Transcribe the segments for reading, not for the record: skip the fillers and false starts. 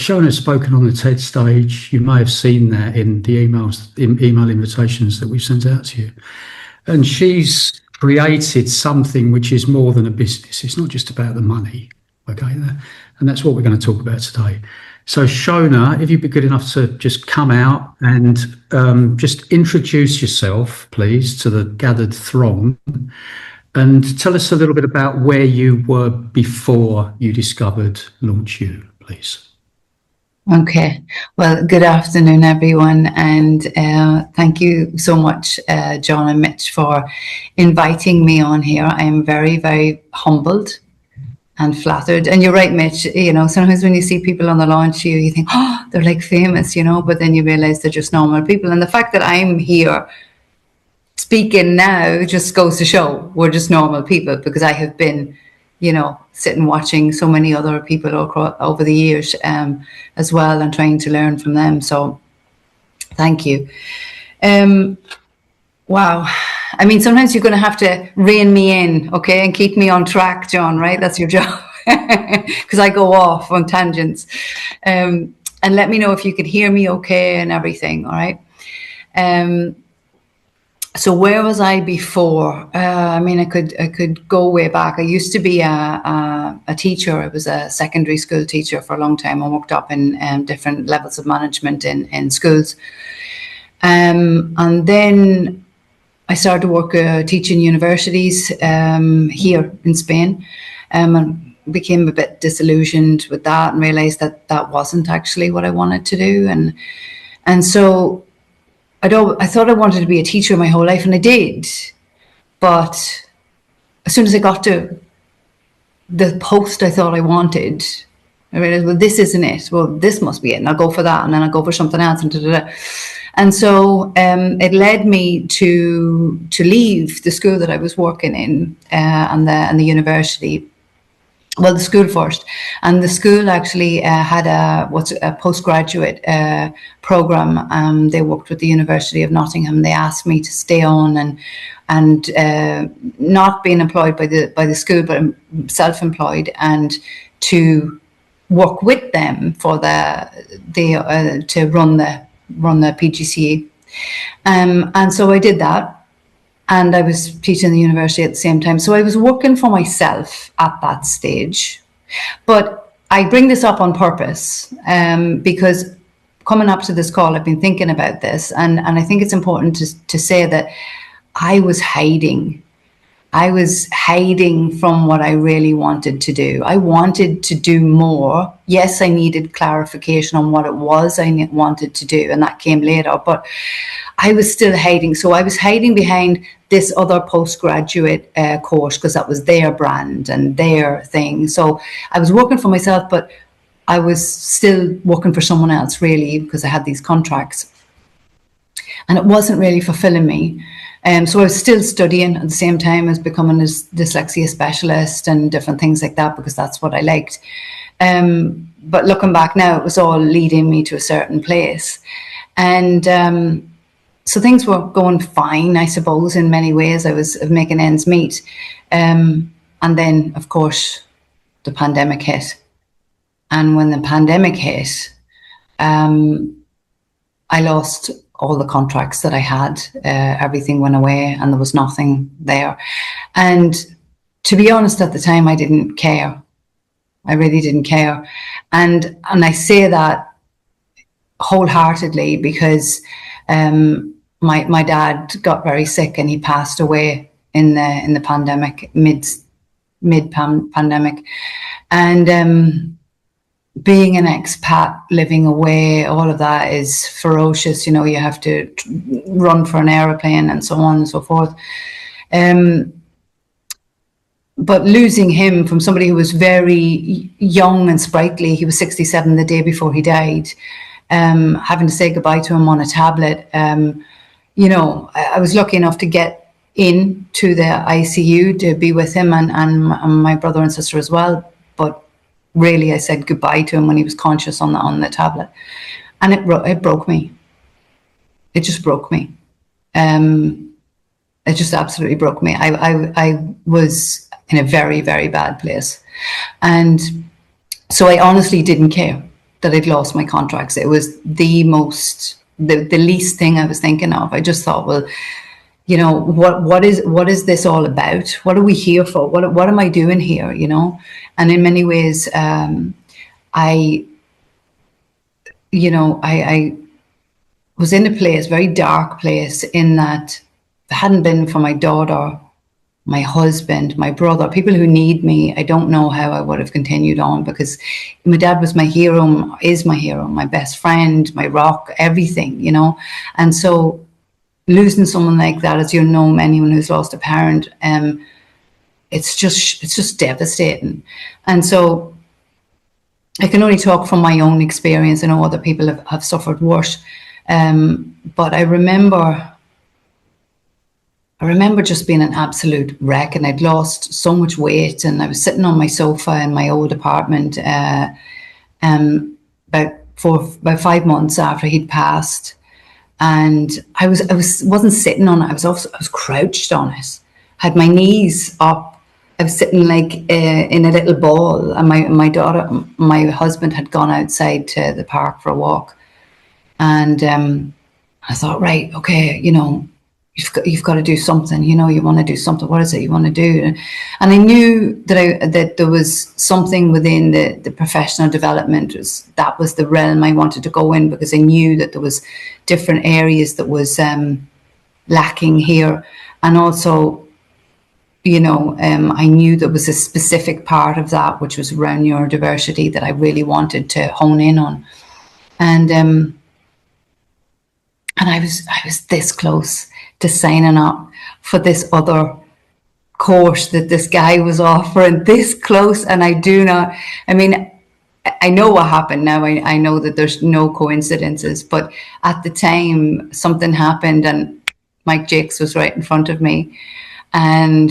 Shona's spoken on the TED stage. You may have seen that in the email invitations that we've sent out to you. And she's created something which is more than a business. It's not just about the money, okay? And that's what we're going to talk about today. So Shona, if you'd be good enough to just come out and just introduce yourself, please, to the gathered throng, and tell us a little bit about where you were before you discovered Launch You, please. Okay, well, good afternoon, everyone, and thank you so much, John and Mitch, for inviting me on here. I am very, very humbled and flattered. And you're right, Mitch, you know, sometimes when you see people on the launch, you think, oh, they're like famous, you know, but then you realize they're just normal people. And the fact that I'm here speaking now just goes to show we're just normal people, because I have been, you know, sitting watching so many other people over the years as well, and trying to learn from them. So thank you. Wow. I mean, sometimes you're going to have to rein me in, okay, and keep me on track, John, right? That's your job, because I go off on tangents. And let me know if you could hear me okay and everything, all right? So where was I before? I mean, I could go way back. I used to be a teacher. I was a secondary school teacher for a long time. I worked up in different levels of management in schools. And then I started to work teaching universities here in Spain, and became a bit disillusioned with that and realized that that wasn't actually what I wanted to do. And so I thought I wanted to be a teacher my whole life, and I did. But as soon as I got to the post I thought I wanted, I realized, well, this isn't it. Well, this must be it. And I'll go for that. And then I'll go for something else. And so it led me to leave the school that I was working in and the university. Well, the school first, and the school actually had a postgraduate program. They worked with the University of Nottingham. They asked me to stay on and not being employed by the school, but self-employed, and to work with them for to run the PGCE. And so I did that. And I was teaching the university at the same time. So I was working for myself at that stage. But I bring this up on purpose because coming up to this call, I've been thinking about this. And I think it's important to say that I was hiding. I was hiding from what I really wanted to do. I wanted to do more. Yes, I needed clarification on what it was I wanted to do, and that came later. But I was still hiding. So I was hiding behind this other postgraduate course, because that was their brand and their thing. So I was working for myself, but I was still working for someone else, really, because I had these contracts. And it wasn't really fulfilling me. So I was still studying at the same time as becoming a dyslexia specialist and different things like that, because that's what I liked. But looking back now, it was all leading me to a certain place. And so things were going fine, I suppose, in many ways. I was making ends meet. And then, of course, the pandemic hit. And when the pandemic hit, I lost all the contracts that I had. Everything went away and there was nothing there. And to be honest, at the time, I didn't care. I really didn't care. And I say that wholeheartedly because my dad got very sick and he passed away in the pandemic, mid pandemic. And being an expat, living away, all of that is ferocious. You know, you have to run for an aeroplane and so on and so forth. But losing him from somebody who was very young and sprightly, he was 67 the day before he died, having to say goodbye to him on a tablet. You know, I was lucky enough to get into the ICU to be with him and my brother and sister as well. But really, I said goodbye to him when he was conscious on the tablet, and it broke me. It just broke me. It just absolutely broke me. I was in a very, very bad place, and so I honestly didn't care. that I'd lost my contracts. It was the least thing I was thinking of. I just thought, well, you know, what is this all about? What are we here for? What am I doing here? You know, and in many ways, I was in a place, very dark place, in that if it hadn't been for my daughter, my husband, my brother, people who need me, I don't know how I would have continued on, because my dad was my hero, is my hero, my best friend, my rock, everything, you know. And so losing someone like that, as you know, anyone who's lost a parent, it's just devastating. And so I can only talk from my own experience. I know other people have suffered worse. But I remember just being an absolute wreck, and I'd lost so much weight, and I was sitting on my sofa in my old apartment about 5 months after he'd passed, and I wasn't sitting on it. I was crouched on it, had my knees up. I was sitting like in a little ball, and my husband had gone outside to the park for a walk, and I thought, right, okay, you know, you've got to do something. You know, you want to do something. What is it you want to do? And I knew that there was something within the professional development. That was the realm I wanted to go in, because I knew that there was different areas that was lacking here, and also, you know, I knew there was a specific part of that which was around neurodiversity that I really wanted to hone in on, and I was this close to signing up for this other course that this guy was offering, this close. And I know what happened now. I know that there's no coincidences, but at the time something happened, and Mike Jakes was right in front of me. And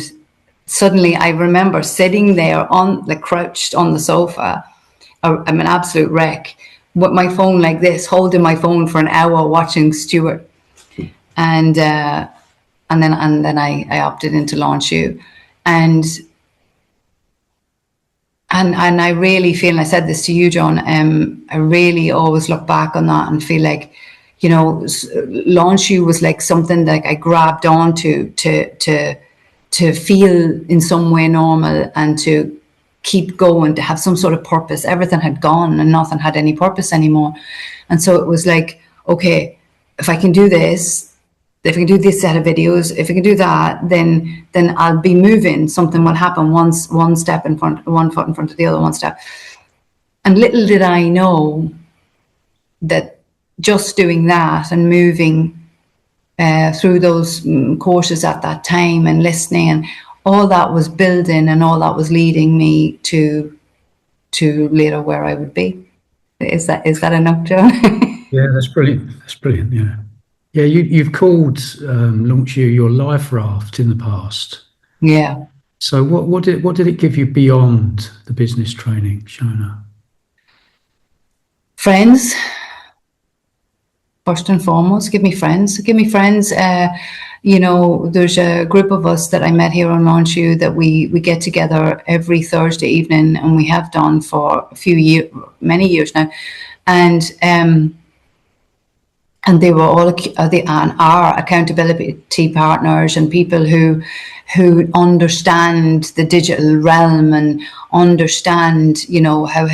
suddenly I remember sitting there crouched on the sofa. I'm an absolute wreck, with my phone like this, holding my phone for an hour, watching Stuart, and then I opted into Launch You, and I really feel, and I said this to you, John, I really always look back on that and feel like, you know, Launch You was like something that I grabbed onto to feel in some way normal, and to keep going, to have some sort of purpose. Everything had gone and nothing had any purpose anymore. And so it was like, okay, if I can do this, if I can do this set of videos, if I can do that, then I'll be moving. Something will happen, one step in front, one foot in front of the other, one step. And little did I know that just doing that and moving through those courses at that time, and listening, and all that was building, and all that was leading me to later where I would be. Is that enough, John? Yeah, that's brilliant. That's brilliant. Yeah, yeah. You've called Launch You your life raft in the past. Yeah. So what did it give you beyond the business training, Shona? Friends. First and foremost, give me friends. You know, there's a group of us that I met here on Launch You that we get together every Thursday evening, and we have done for many years now, and they were all our accountability partners, and people who understand the digital realm, and understand, you know, how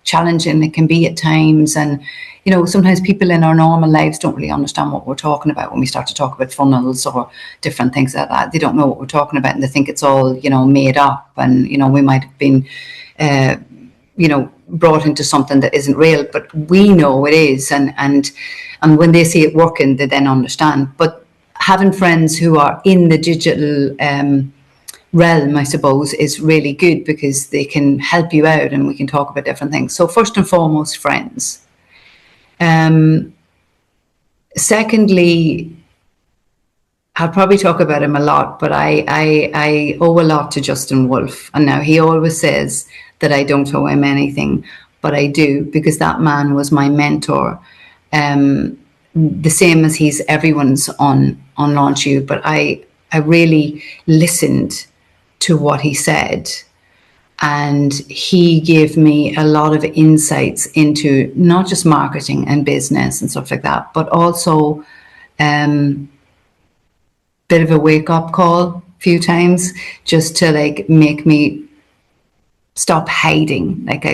challenging it can be at times. And you know, sometimes people in our normal lives don't really understand what we're talking about when we start to talk about funnels or different things like that. They don't know what we're talking about, and they think it's all, you know, made up. And, you know, we might have been, you know, brought into something that isn't real, but we know it is. And when they see it working, they then understand. But having friends who are in the digital realm, I suppose, is really good, because they can help you out, and we can talk about different things. So first and foremost, friends. Secondly, I'll probably talk about him a lot, but I owe a lot to Justin Wolfe. And now he always says that I don't owe him anything, but I do, because that man was my mentor. The same as he's everyone's on Launch You, but I really listened to what he said, And he gave me a lot of insights into not just marketing and business and stuff like that, but also bit of a wake-up call a few times, just to like make me stop hiding, like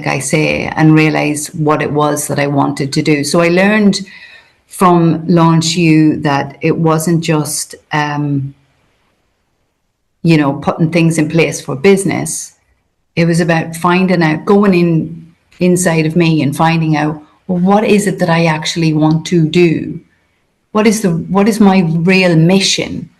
I say, and realize what it was that I wanted to do. So I learned from Launch You that it wasn't just putting things in place for business. It was about finding out, going inside of me and finding out, well, what is it that I actually want to do? What is my real mission?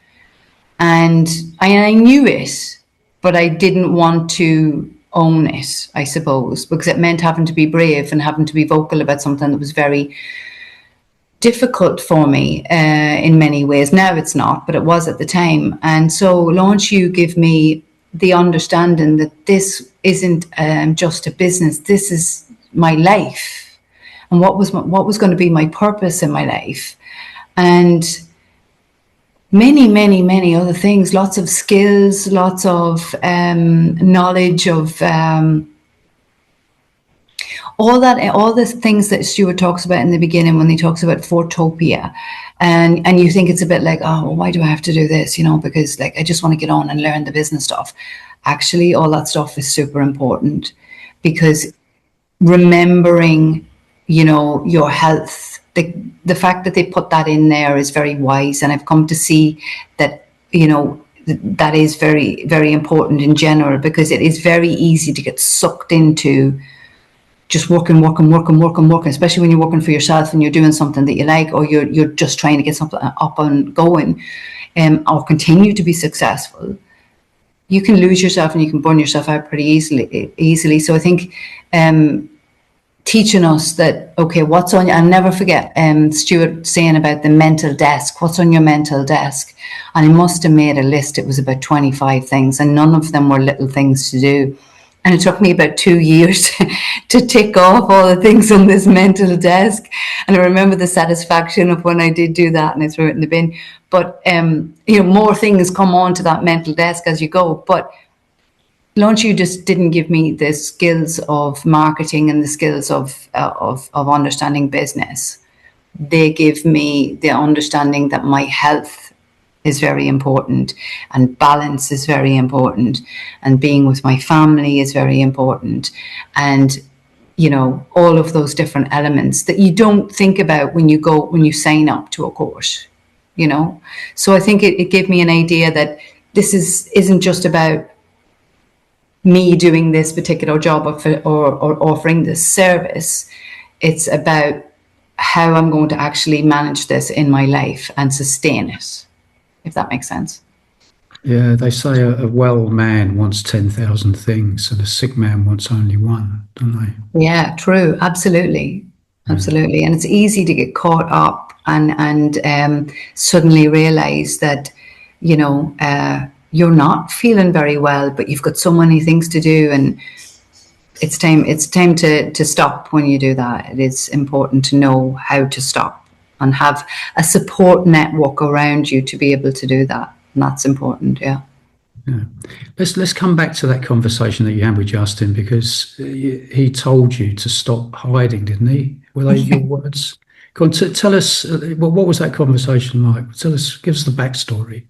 And I knew it, but I didn't want to own it, I suppose, because it meant having to be brave and having to be vocal about something that was very difficult for me in many ways. Now it's not, but it was at the time. And so Launch You give me the understanding that this isn't just a business. This is my life, and what was going to be my purpose in my life, and many, many, many other things. Lots of skills, lots of knowledge of all the things that Stuart talks about in the beginning when he talks about Fortopia, and you think it's a bit like, oh, well, why do I have to do this? Because like I just want to get on and learn the business stuff. Actually, all that stuff is super important, because remembering, your health, the fact that they put that in there is very wise, and I've come to see that that is very, very important in general, because it is very easy to get sucked into just working, especially when you're working for yourself and you're doing something that you like, or you're just trying to get something up and going, or continue to be successful. You can lose yourself and you can burn yourself out pretty easily. So I think teaching us that, okay, what's on, I'll never forget Stuart saying about the mental desk, what's on your mental desk? And he must have made a list. It was about 25 things, and none of them were little things to do. And it took me about 2 years to tick off all the things on this mental desk. And I remember the satisfaction of when I did do that and I threw it in the bin. But, more things come onto that mental desk as you go. But Launch You just didn't give me the skills of marketing and the skills of understanding business. They give me the understanding that my health is very important, and balance is very important, and being with my family is very important, and all of those different elements that you don't think about when you sign up to a course. So I think it gave me an idea that this isn't just about me doing this particular job or offering this service. It's about how I'm going to actually manage this in my life and sustain it, if that makes sense. Yeah, they say a well man wants 10,000 things and a sick man wants only one, don't they? Yeah, true. Absolutely. Absolutely. And it's easy to get caught up and suddenly realize that, you're not feeling very well, but you've got so many things to do, and it's time to stop when you do that. It is important to know how to stop and have a support network around you to be able to do that. And that's important, yeah. Yeah. Let's come back to that conversation that you had with Justin, because he told you to stop hiding, didn't he? Were they your words? Go on, tell us, what was that conversation like? Give us the backstory.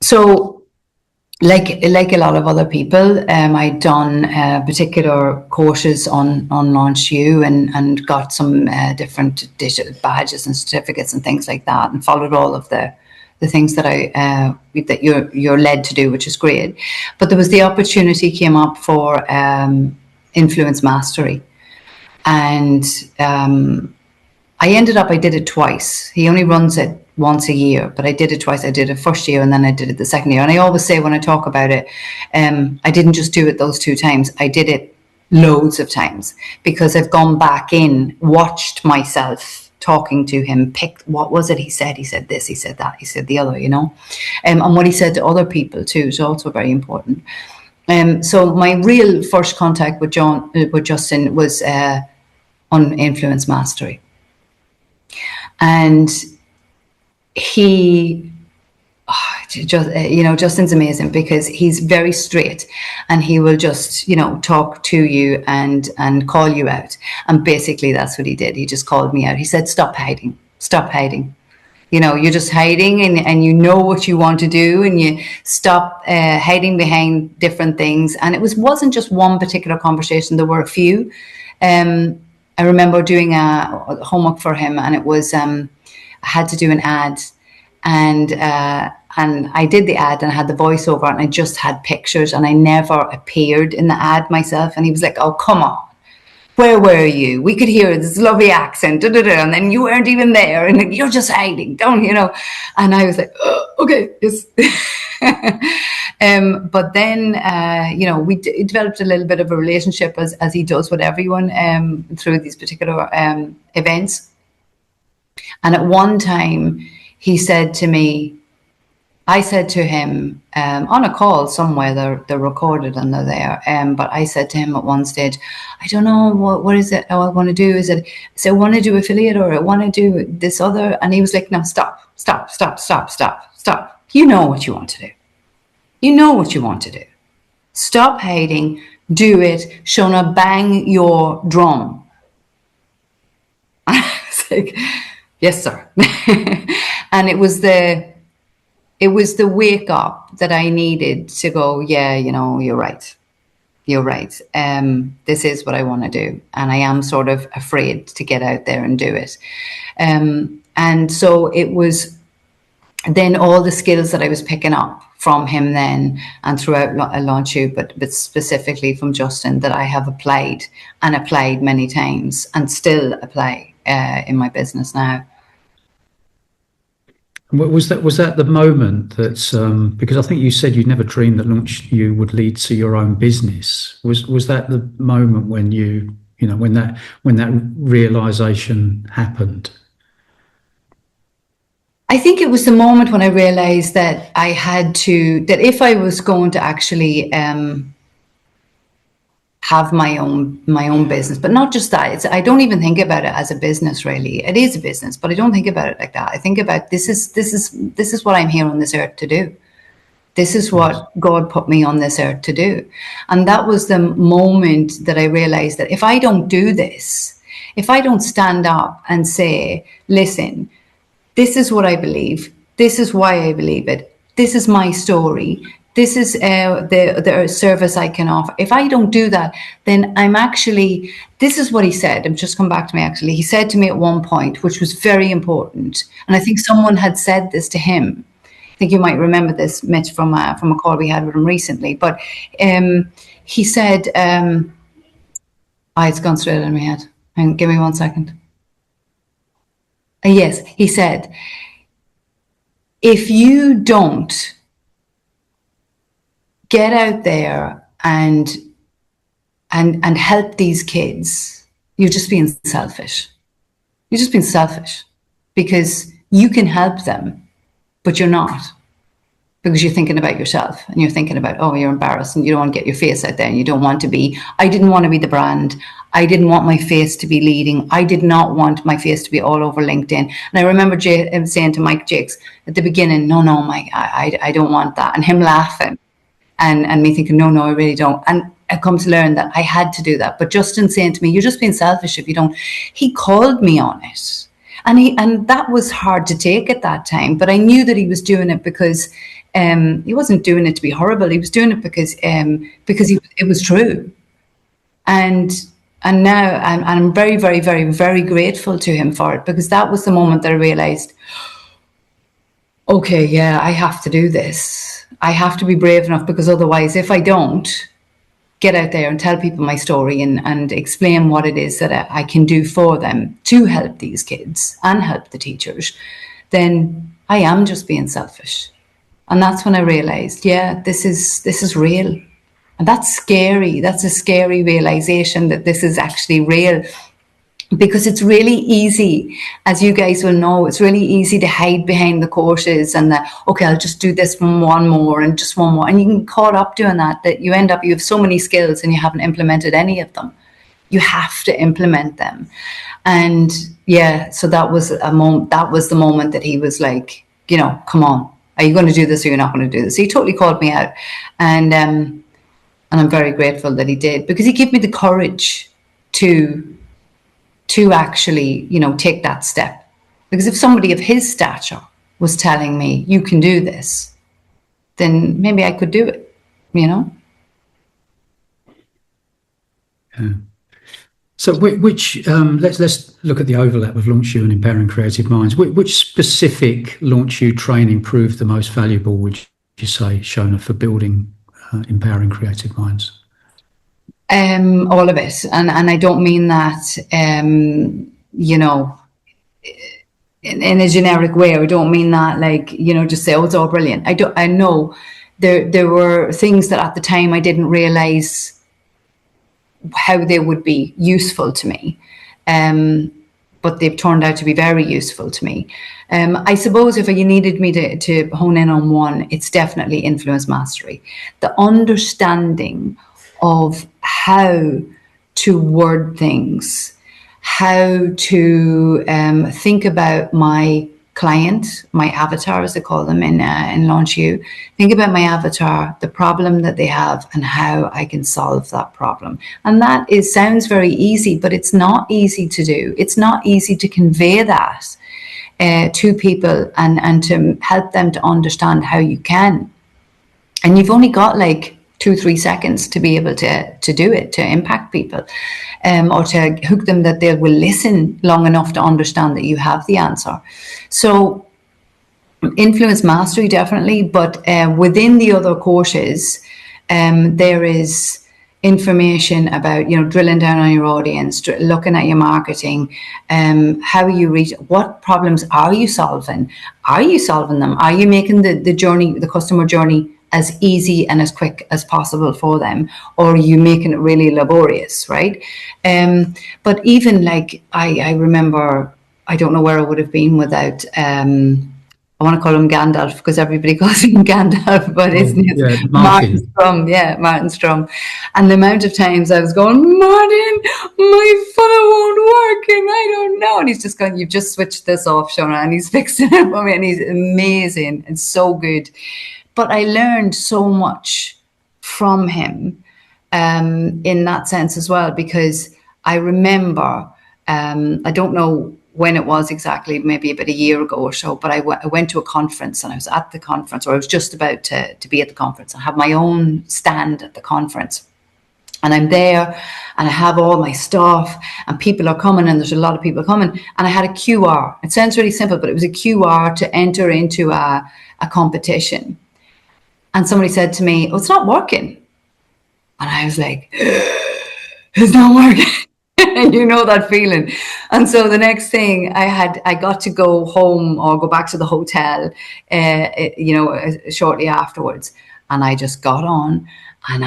So like a lot of other people, I'd done particular courses on Launch You and got some different digital badges and certificates and things like that, and followed all of the things that that you're led to do, which is great. But there was the opportunity came up for influence mastery, and I did it twice. He only runs it once a year, but I did it twice. I did it first year and then I did it the second year. And I always say when I talk about it, I didn't just do it those 2 times. I did it loads of times, because I've gone back in, watched myself talking to him, picked what was it he said. He said this, he said that, he said the other, and what he said to other people too is also very important. So my real first contact with Justin was on influence mastery. And just Justin's amazing because he's very straight, and he will just talk to you and call you out. And basically that's what he did. He just called me out. He said, stop hiding, you're just hiding, and you know what you want to do, and you stop hiding behind different things. And it wasn't just one particular conversation. There were a few. I remember doing a homework for him, and it was I had to do an ad, and I did the ad, and I had the voiceover, and I just had pictures, and I never appeared in the ad myself. And he was like, oh, come on, where were you? We could hear this lovely accent, and then you weren't even there, and you're just hiding, don't you know? And I was like, oh, okay, yes. But then, we developed a little bit of a relationship, as he does with everyone through these particular events. And at one time, he said to me, I said to him on a call somewhere, they're recorded and they're there. But I said to him at one stage, I don't know, what is it? How I want to do? Is it, I want to do affiliate, or I want to do this other? And he was like, no, stop. You know what you want to do. You know what you want to do. Stop hiding. Do it. Shona, bang your drum. I was like, yes, sir. And it was the wake up that I needed to go, yeah, you're right. You're right. This is what I want to do. And I am sort of afraid to get out there and do it. And so it was then all the skills that I was picking up from him then and throughout Launch You, but specifically from Justin, that I have applied many times and still apply in my business now. Was that the moment that because I think you said you'd never dreamed that Launch You would lead to your own business? Was that the moment when when that realization happened? I think it was the moment when I realized that that if I was going to actually have my own business, but not just that. I don't even think about it as a business, really. It is a business, but I don't think about it like that. I think about this is what I'm here on this earth to do. This is what God put me on this earth to do. And that was the moment that I realized that if I don't do this, if I don't stand up and say, listen, this is what I believe. This is why I believe it. This is my story. This is the service I can offer. If I don't do that, then this is what he said. I'm just come back to me, actually. He said to me at one point, which was very important. And I think someone had said this to him. I think you might remember this, Mitch, from a call we had with him recently. But he said, it's gone straight out of my head. Give me 1 second. Yes, he said, if you don't get out there and help these kids, you're just being selfish. You're just being selfish because you can help them, but you're not, because you're thinking about yourself and you're thinking about, oh, you're embarrassed and you don't want to get your face out there and you don't want to be. I didn't want to be the brand. I didn't want my face to be leading. I did not want my face to be all over LinkedIn. And I remember saying to Mike Jakes at the beginning, no, Mike, I don't want that. And him laughing and me thinking, no, I really don't. And I come to learn that I had to do that. But Justin saying to me, you're just being selfish if you don't. He called me on it. And that was hard to take at that time. But I knew that he was doing it because he wasn't doing it to be horrible. He was doing it because it was true. And now I'm very, very, very, very grateful to him for it, because that was the moment that I realized, okay, yeah, I have to do this. I have to be brave enough, because otherwise, if I don't get out there and tell people my story and explain what it is that I can do for them to help these kids and help the teachers, then I am just being selfish. And that's when I realized, yeah, this is real. And that's scary. That's a scary realization that this is actually real, because it's really easy, as you guys will know, it's really easy to hide behind the courses and okay, I'll just do this one more and just one more. And you can get caught up doing that you end up, you have so many skills and you haven't implemented any of them. You have to implement them. And yeah, so that was the moment that he was like, come on, Are you going to do this or you're not going to do this? So he totally called me out. And I'm very grateful that he did, because he gave me the courage to actually, you know, take that step. Because if somebody of his stature was telling me, you can do this, then maybe I could do it, you know? Yeah. So which let's look at the overlap with Launch You and Empowering Creative Minds. Which specific Launch You training proved the most valuable, would you say, Shona, for building Empowering Creative Minds? All of it. And I don't mean that, you know, in a generic way. I don't mean that like, you know, just say, oh, it's all brilliant. I know there were things that at the time I didn't realize how they would be useful to me. But they've turned out to be very useful to me. I suppose if you needed me to hone in on one, it's definitely influence mastery. The understanding of how to word things, how to think about my client, my avatar, as they call them in Launch You. Think about my avatar, the problem that they have, and how I can solve that problem. And that sounds very easy, but it's not easy to do. It's not easy to convey that to people and to help them to understand how you can. And you've only got like 2-3 seconds to be able to do it, to impact people, or to hook them that they will listen long enough to understand that you have the answer. So influence mastery, definitely, but within the other courses, there is information about, you know, drilling down on your audience, looking at your marketing, how you reach, what problems are you solving? Are you solving them? Are you making the journey, the customer journey, as easy and as quick as possible for them, or are you making it really laborious, right? But even like, I remember, I don't know where I would have been without, I want to call him Gandalf because everybody calls him Gandalf, but it's Martin Strum. Yeah, Martin Strum. And the amount of times I was going, Martin, my funnel won't work and I don't know. And he's just going, you've just switched this off, Shona, and he's fixing it for me, and he's amazing and so good. But I learned so much from him in that sense as well, because I remember, I don't know when it was exactly, maybe about a year ago or so, but I went to a conference, and I was at the conference, or I was just about to be at the conference. I have my own stand at the conference. And I'm there and I have all my stuff and people are coming, and there's a lot of people coming. And I had a QR. It sounds really simple, but it was a QR to enter into a competition. And somebody said to me, oh, it's not working. And I was like, it's not working. You know that feeling. And so the next thing I got to go home or go back to the hotel, shortly afterwards. And I just got on and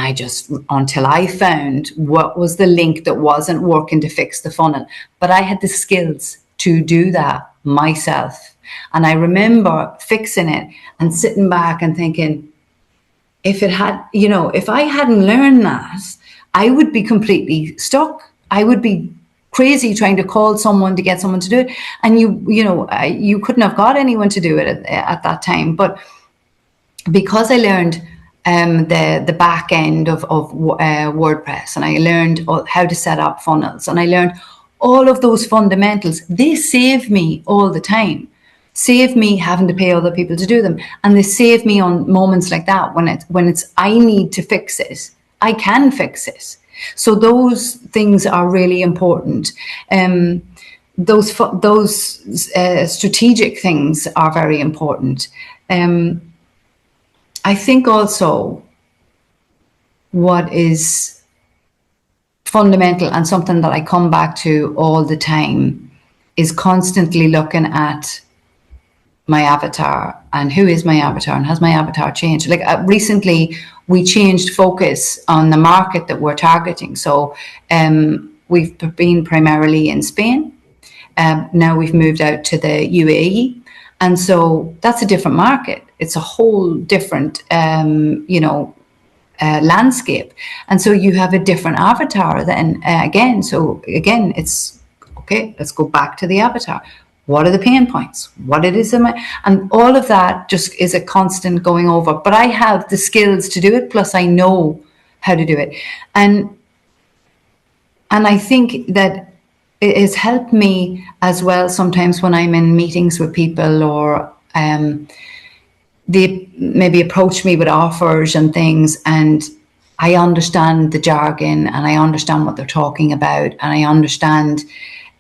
until I found what was the link that wasn't working to fix the funnel. But I had the skills to do that myself. And I remember fixing it and sitting back and thinking, if I hadn't learned that, I would be completely stuck. I would be crazy trying to call someone to get someone to do it. And you couldn't have got anyone to do it at that time. But because I learned the back end of WordPress, and I learned how to set up funnels, and I learned all of those fundamentals, they save me all the time. Save me having to pay other people to do them. And they save me on moments like that when it's I need to fix it. I can fix it. So those things are really important. Those strategic things are very important. I think also what is fundamental and something that I come back to all the time is constantly looking at my avatar and who is my avatar and has my avatar changed. Like recently we changed focus on the market that we're targeting. So we've been primarily in Spain. Now we've moved out to the UAE. And so that's a different market. It's a whole different, landscape. And so you have a different avatar then again. So again, it's okay, let's go back to the avatar. what are the pain points, what it is, and all of that just is a constant going over. But I have the skills to do it, plus I know how to do it. And I think that it has helped me as well sometimes when I'm in meetings with people, or they maybe approach me with offers and things, and I understand the jargon and I understand what they're talking about, and I understand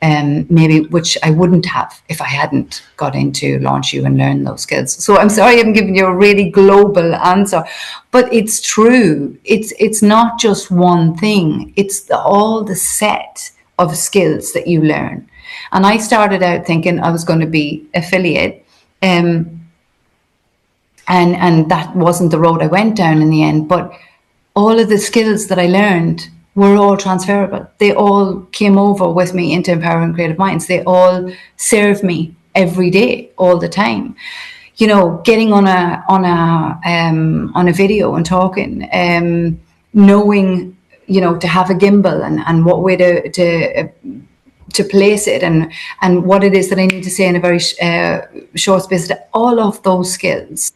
maybe, which I wouldn't have if I hadn't got into Launch You and learn those skills. So I'm sorry I'm giving you a really global answer, but it's true. It's not just one thing. It's all the set of skills that you learn. And I started out thinking I was going to be affiliate, and that wasn't the road I went down in the end. But all of the skills that I learned were all transferable. They all came over with me into Empowering Creative Minds. They all serve me every day, all the time. You know, getting on a video and talking, knowing, you know, to have a gimbal and what way to place it, and what it is that I need to say in a very short space. All of those skills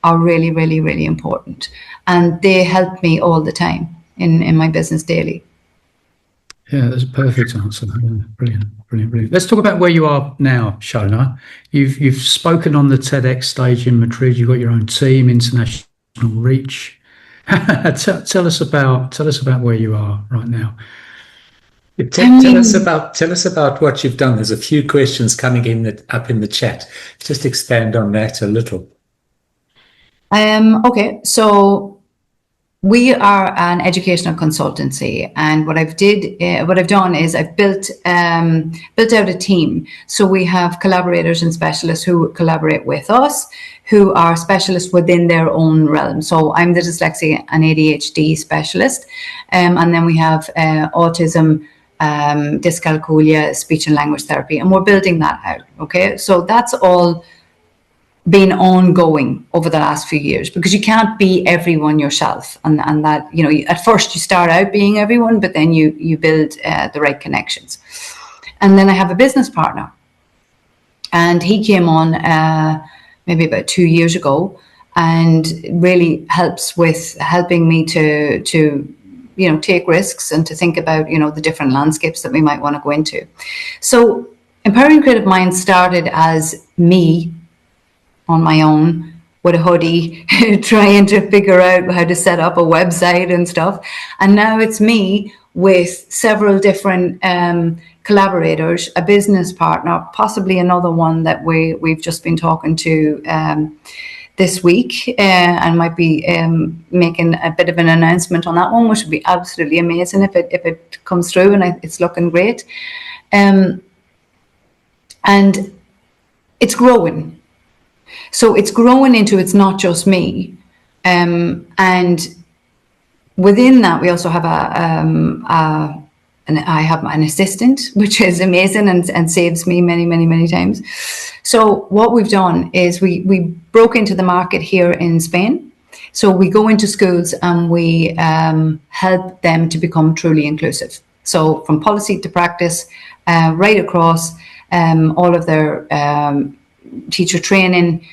are really, really, really important, and they help me all the time in my business daily. Yeah, that's a perfect answer. Brilliant. Let's talk about where you are now, Shona. You've spoken on the TEDx stage in Madrid. You've got your own team, international reach. Tell us about where you are right now. Tell us about what you've done. There's a few questions coming in up in the chat. Just expand on that a little. Okay, so we are an educational consultancy, and what I've done is I've built out a team. So we have collaborators and specialists who collaborate with us, who are specialists within their own realm. So I'm the dyslexia and ADHD specialist, and then we have autism, dyscalculia, speech and language therapy, and we're building that out. Okay, so that's all been ongoing over the last few years, because you can't be everyone yourself, and that, you know, at first you start out being everyone, but then you build the right connections. And then I have a business partner, and he came on maybe about 2 years ago, and really helping me to you know, take risks and to think about, you know, the different landscapes that we might want to go into. So Empowering Creative Minds started as me on my own with a hoodie, trying to figure out how to set up a website and stuff. And now it's me with several different collaborators, a business partner, possibly another one that we've just been talking to this week, and might be making a bit of an announcement on that one, which would be absolutely amazing if it comes through, and it's looking great. And it's growing. So it's growing into, it's not just me. And within that, we also have I have an assistant, which is amazing and saves me many times. So what we've done is we broke into the market here in Spain. So we go into schools and we help them to become truly inclusive. So from policy to practice, right across all of their teacher training,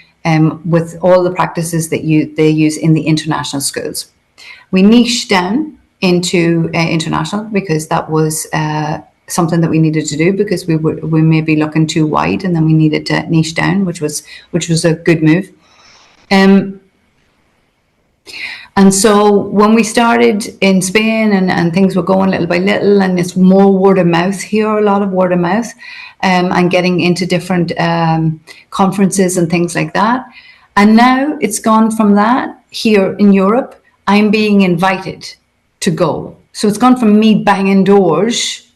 with all the practices that they use in the international schools. We niche down into international, because that was something that we needed to do, because we may be looking too wide, and then we needed to niche down, which was a good move. And so when we started in Spain and things were going little by little, and it's more word of mouth here, a lot of word of mouth, and getting into different conferences and things like that. And now it's gone from that here in Europe. I'm being invited to go. So it's gone from me banging doors,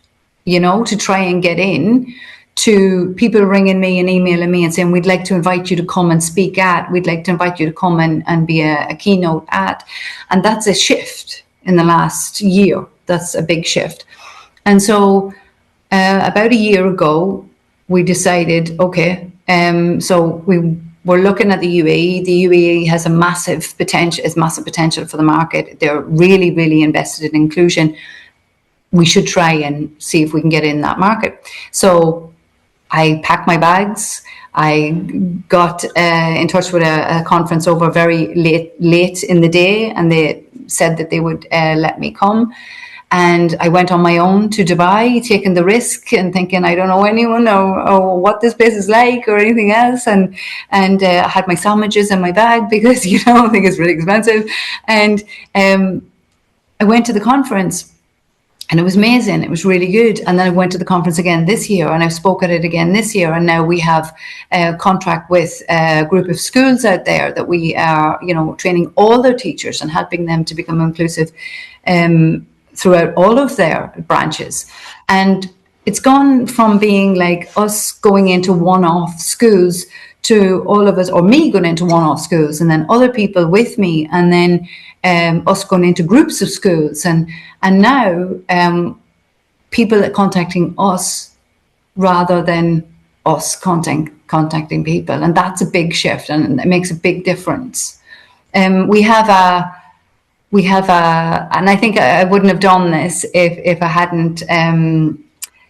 you know, to try and get in, to people ringing me and emailing me and saying, we'd like to invite you to come and speak at, we'd like to invite you to come and be a keynote at. And that's a shift in the last year. That's a big shift. And so about a year ago, we decided, okay, so we were looking at the UAE. The UAE has massive potential for the market. They're really invested in inclusion. We should try and see if we can get in that market. So I packed my bags. I got in touch with a conference over very late in the day, and they said that they would let me come. And I went on my own to Dubai, taking the risk and thinking I don't know anyone or what this place is like or anything else. And I had my sandwiches in my bag because, you know, I think it's really expensive. And I went to the conference. And it was amazing. It was really good. And then I went to the conference again this year, and I've spoke at it again this year. And now we have a contract with a group of schools out there that we are, you know, training all their teachers and helping them to become inclusive throughout all of their branches. And it's gone from being like us going into one-off schools to all of us, or me going into one-off schools, and then other people with me, and then us going into groups of schools, and now people are contacting us rather than us contacting people, and that's a big shift, and it makes a big difference. We have a, and I think I wouldn't have done this if I hadn't.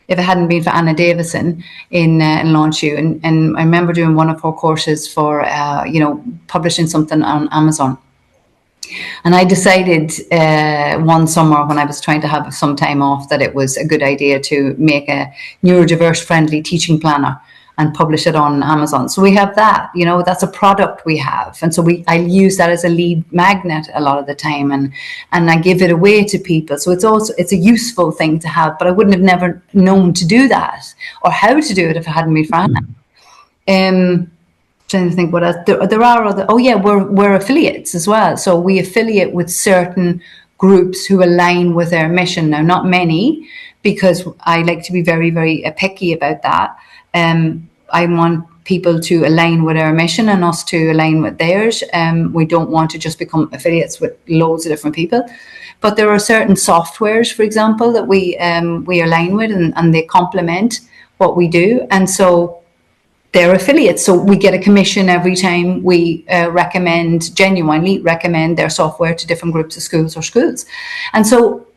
If it hadn't been for Anna Davison in Launch You, and I remember doing one of her courses for, you know, publishing something on Amazon. And I decided one summer when I was trying to have some time off that it was a good idea to make a neurodiverse friendly teaching planner and publish it on Amazon. So we have that, you know, that's a product we have. And so I use that as a lead magnet a lot of the time, and I give it away to people. So it's a useful thing to have, but I wouldn't have never known to do that or how to do it if it hadn't been for Anna. Trying to think what else. There are other, we're affiliates as well. So we affiliate with certain groups who align with our mission. Now, not many, because I like to be very, very picky about that. I want people to align with our mission and us to align with theirs. We don't want to just become affiliates with loads of different people. But there are certain softwares, for example, that we align with, and they complement what we do. And so they're affiliates. So we get a commission every time we genuinely recommend their software to different groups of schools or schools. And so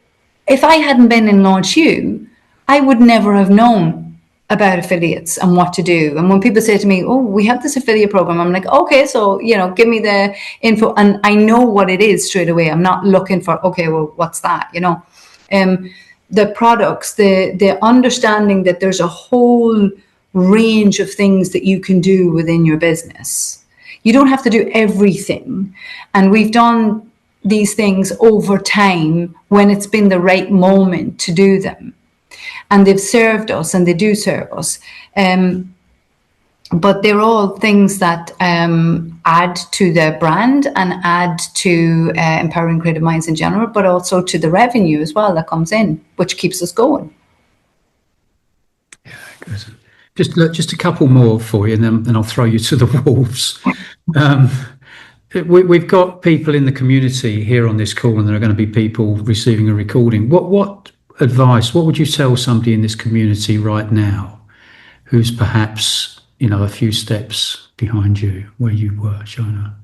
if I hadn't been in Launch You, I would never have known about affiliates and what to do. And when people say to me, oh, we have this affiliate program, I'm like, okay, so, you know, give me the info. And I know what it is straight away. I'm not looking for, okay, well, what's that? You know, the products, the understanding that there's a whole range of things that you can do within your business. You don't have to do everything. And we've done these things over time when it's been the right moment to do them. And they've served us, and they do serve us. But they're all things that add to the brand and add to empowering creative minds in general, but also to the revenue as well that comes in, which keeps us going. Yeah, good. Just a couple more for you, and then I'll throw you to the wolves. We've got people in the community here on this call, and there are going to be people receiving a recording. What advice, what would you tell somebody in this community right now who's perhaps, you know, a few steps behind you where you were, Shona?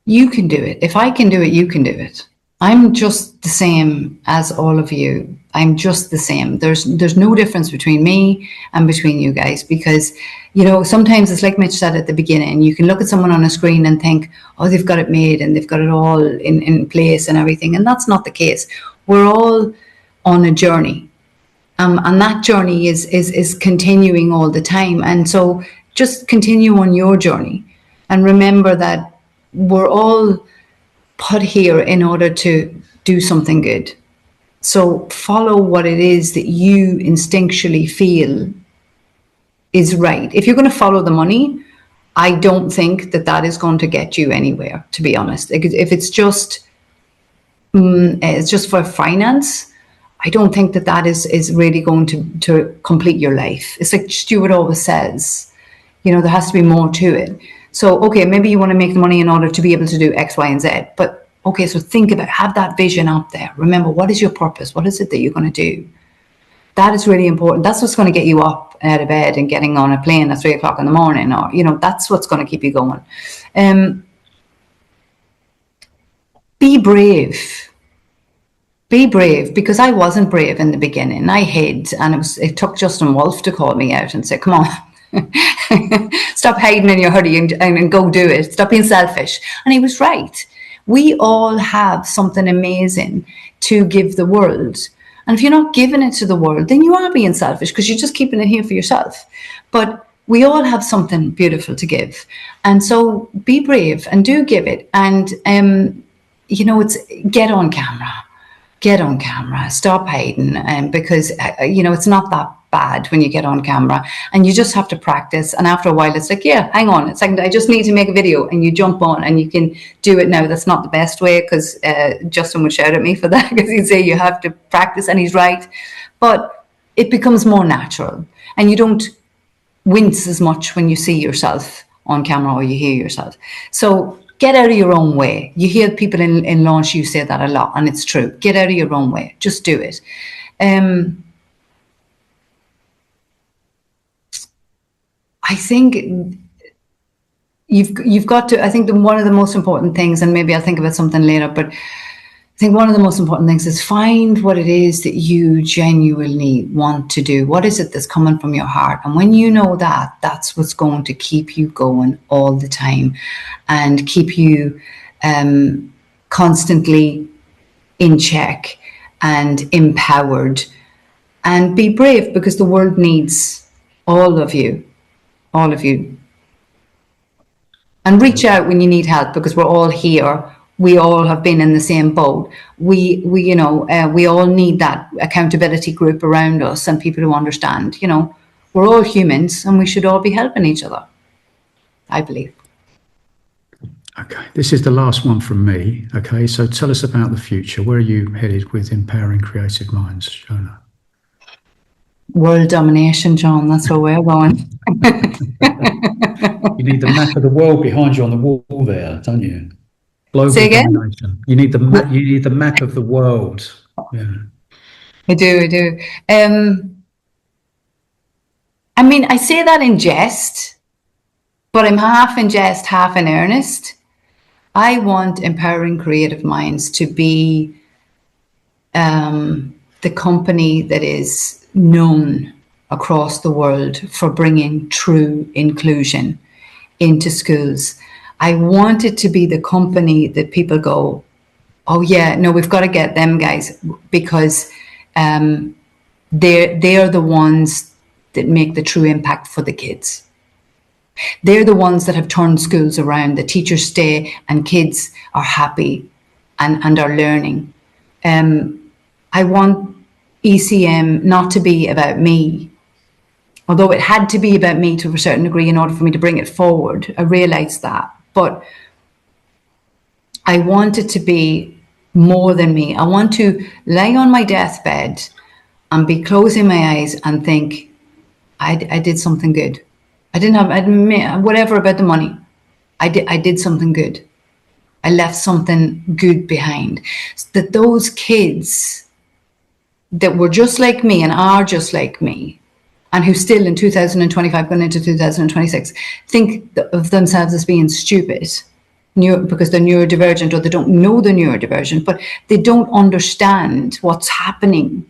You can do it. If I can do it, you can do it. I'm just the same as all of you. I'm just the same. There's no difference between me and between you guys, because, you know, sometimes it's like Mitch said at the beginning, you can look at someone on a screen and think, oh, they've got it made and they've got it all in place and everything. And that's not the case. We're all on a journey. And that journey is continuing all the time. And so just continue on your journey and remember that we're all put here in order to do something good. So follow what it is that you instinctually feel is right. If you're going to follow the money, I don't think that is going to get you anywhere, to be honest. If it's just for finance, I don't think that is really going to complete your life. It's like Stuart always says, you know, there has to be more to it. So, okay, maybe you want to make the money in order to be able to do X, Y, and Z. But, okay, so think about, have that vision up there. Remember, what is your purpose? What is it that you're going to do? That is really important. That's what's going to get you up out of bed and getting on a plane at 3 o'clock in the morning, or, you know, that's what's going to keep you going. Be brave. be brave, because I wasn't brave in the beginning. I hid, and it took Justin Wolfe to call me out and say, come on, stop hiding in your hoodie and go do it. Stop being selfish. And he was right. We all have something amazing to give the world. And if you're not giving it to the world, then you are being selfish, because you're just keeping it here for yourself. But we all have something beautiful to give. And so be brave and do give it. And, it's get on camera, stop hiding. Because, it's not that bad when you get on camera, and you just have to practice. And after a while, it's like, yeah, hang on, it's like, I just need to make a video, and you jump on and you can do it. Now, that's not the best way, because Justin would shout at me for that, because he'd say you have to practice, and he's right. But it becomes more natural, and you don't wince as much when you see yourself on camera or you hear yourself. So get out of your own way. You hear people in launch, you say that a lot, and it's true. Get out of your own way. Just do it. I think you've got to, I think one of the most important things, and maybe I'll think about something later, but I think one of the most important things is find what it is that you genuinely want to do. What is it that's coming from your heart? And when you know that, that's what's going to keep you going all the time and keep you constantly in check and empowered. And be brave, because the world needs all of you. All of you. And reach out when you need help, because we're all here. We all have been in the same boat. We all need that accountability group around us and people who understand, we're all humans and we should all be helping each other, I believe. Okay, this is the last one from me. Okay, so tell us about the future. Where are you headed with Empowering Creative Minds, Shona? World domination, John. That's where we're going. You need the map of the world behind you on the wall there, don't you? Global domination. You need the map. You need the map of the world. Yeah. I do. I mean, I say that in jest, but I'm half in jest, half in earnest. I want Empowering Creative Minds to be the company that is known across the world for bringing true inclusion into schools. I want it to be the company that people go, oh yeah, no, we've got to get them guys, because they're the ones that make the true impact for the kids. They're the ones that have turned schools around. The teachers stay and kids are happy and are learning. I want ECM not to be about me, although it had to be about me to a certain degree in order for me to bring it forward. I realized that. But I want it to be more than me. I want to lay on my deathbed and be closing my eyes and think, I did something good. I didn't have, whatever about the money. I did something good. I left something good behind. So that those kids that were just like me and are just like me, and who still in 2025 going into 2026 think of themselves as being stupid because they're neurodivergent, or they don't know they're neurodivergent, but they don't understand what's happening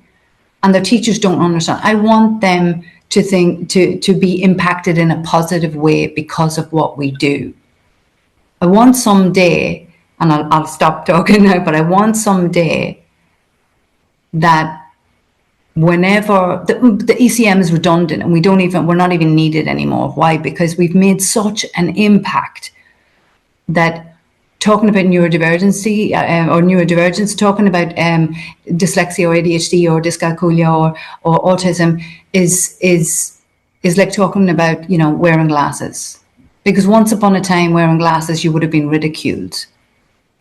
and their teachers don't understand. I want them to think, to be impacted in a positive way because of what we do. I want someday, and I'll stop talking now, but I want someday that whenever the ECM is redundant and we're not even needed anymore. Why? Because we've made such an impact that talking about neurodivergency or neurodivergence, talking about dyslexia or ADHD or dyscalculia or autism is like talking about, wearing glasses. Because once upon a time, wearing glasses, you would have been ridiculed,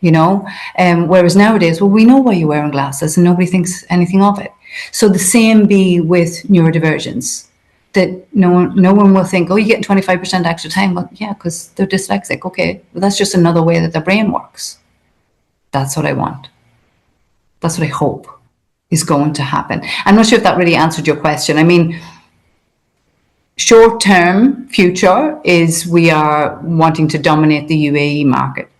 whereas nowadays, well, we know why you're wearing glasses and nobody thinks anything of it. So the same be with neurodivergence, that no one will think, oh, you get 25% extra time. Well, yeah, because they're dyslexic. Okay, well, that's just another way that their brain works. That's what I want. That's what I hope is going to happen. I'm not sure if that really answered your question. I mean, short-term future is we are wanting to dominate the UAE market.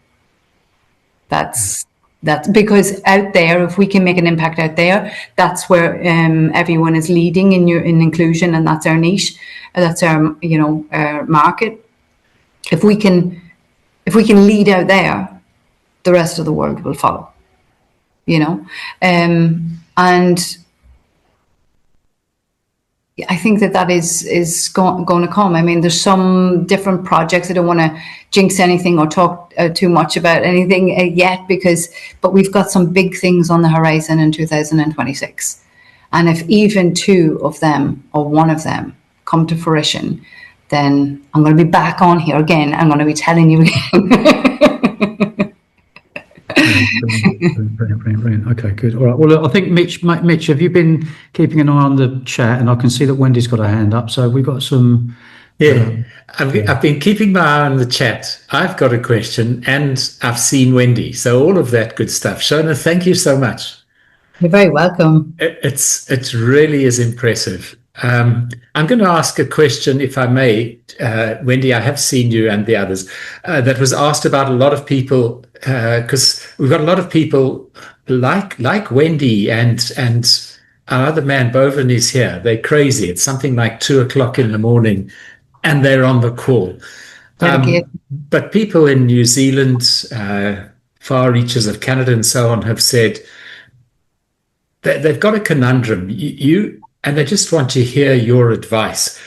That's That's because out there, if we can make an impact out there, that's where everyone is leading in inclusion, and that's our niche, that's our our market. If we can lead out there, the rest of the world will follow. And I think that is going to come. I mean, there's some different projects. I don't want to jinx anything or talk too much about anything yet, but we've got some big things on the horizon in 2026. And if even two of them or one of them come to fruition, then I'm going to be back on here again. I'm going to be telling you again. Brilliant. Okay, good. All right. Well, I think Mitch, have you been keeping an eye on the chat? And I can see that Wendy's got her hand up. So we've got some. Yeah, I've been keeping my eye on the chat. I've got a question, and I've seen Wendy. So all of that good stuff. Shona, thank you so much. You're very welcome. It really is impressive. I'm going to ask a question, if I may, Wendy. I have seen you and the others that was asked about a lot of people, because we've got a lot of people like Wendy and our other man Boven is here. They're crazy. It's something like 2:00 in the morning, and they're on the call. But people in New Zealand, far reaches of Canada, and so on, have said that they've got a conundrum. And they just want to hear your advice.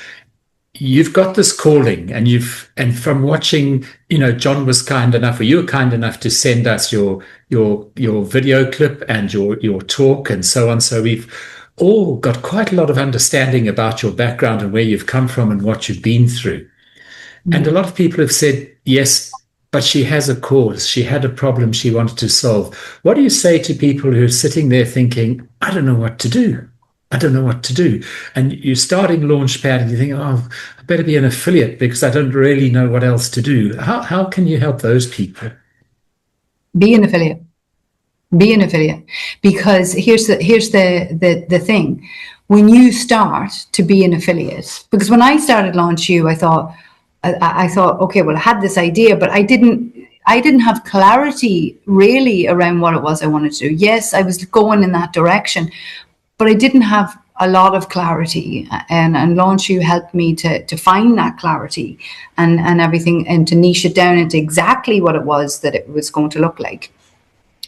You've got this calling, and from watching, John was kind enough, or you were kind enough to send us your video clip and your talk and so on. So we've all got quite a lot of understanding about your background and where you've come from and what you've been through. Mm-hmm. And a lot of people have said, yes, but she has a cause. She had a problem she wanted to solve. What do you say to people who are sitting there thinking, I don't know what to do? I don't know what to do. And you're starting Launchpad and you think, I better be an affiliate because I don't really know what else to do. How can you help those people? Be an affiliate. Because here's the thing. When you start to be an affiliate, because when I started Launch You, I thought, okay, well, I had this idea, but I didn't have clarity really around what it was I wanted to do. Yes, I was going in that direction, but I didn't have a lot of clarity, and Launch You helped me to find that clarity and everything, and to niche it down into exactly what it was that it was going to look like.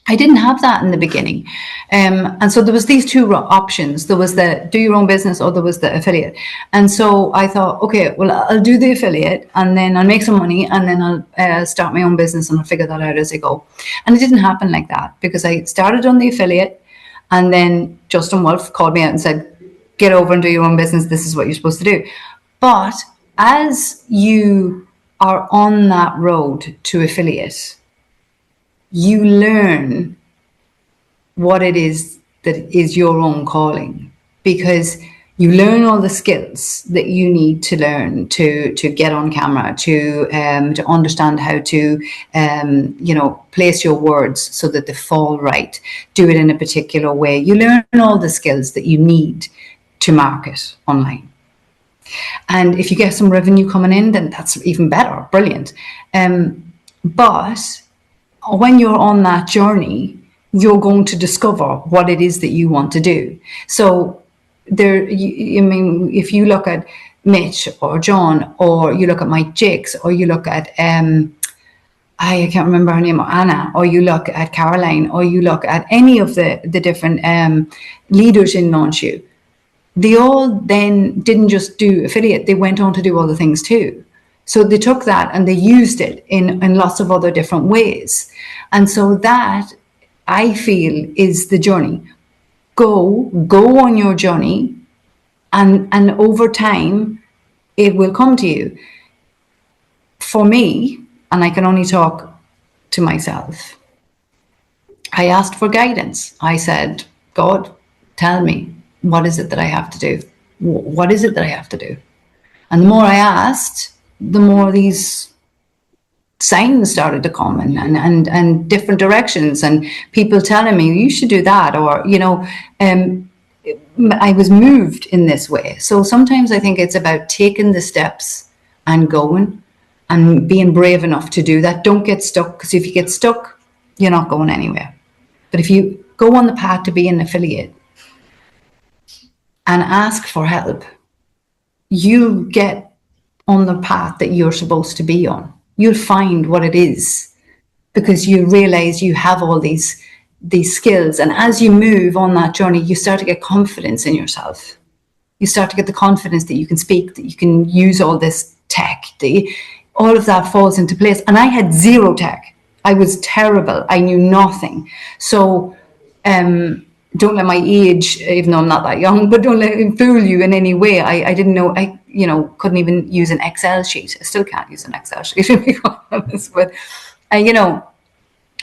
I didn't have that in the beginning. And so there was these two options. There was the do your own business, or there was the affiliate. And so I thought, okay, well, I'll do the affiliate and then I'll make some money and then I'll start my own business and I'll figure that out as I go. And it didn't happen like that, because I started on the affiliate and then Justin Wolf called me out and said, get over and do your own business. This is what you're supposed to do. But as you are on that road to affiliate, you learn what it is that is your own calling, because you learn all the skills that you need to learn to get on camera, to understand how to place your words so that they fall right, do it in a particular way. You learn all the skills that you need to market online. And if you get some revenue coming in, then that's even better, brilliant. But when you're on that journey, you're going to discover what it is that you want to do. So if you look at Mitch or John, or you look at Mike Jakes, or you look at I can't remember her name, or Anna, or you look at Caroline, or you look at any of the different leaders in Launch You, they all then didn't just do affiliate, they went on to do other things too. So they took that and they used it in lots of other different ways. And so that, I feel, is the journey. Go on your journey, and over time, it will come to you. For me, and I can only talk to myself, I asked for guidance. I said, God, tell me, what is it that I have to do? What is it that I have to do? And the more I asked, the more these signs started to come and different directions, and people telling me you should do that, or I was moved in this way. So sometimes I think it's about taking the steps and going and being brave enough to do that. Don't get stuck, because if you get stuck, you're not going anywhere. But if you go on the path to be an affiliate and ask for help, you get on the path that you're supposed to be on. You'll find what it is, because you realize you have all these skills. And as you move on that journey, you start to get confidence in yourself. You start to get the confidence that you can speak, that you can use all this tech, all of that falls into place. And I had zero tech. I was terrible. I knew nothing. So don't let my age, even though I'm not that young, but don't let it fool you in any way. I didn't know, couldn't even use an Excel sheet. I still can't use an Excel sheet, to be quite honest. But,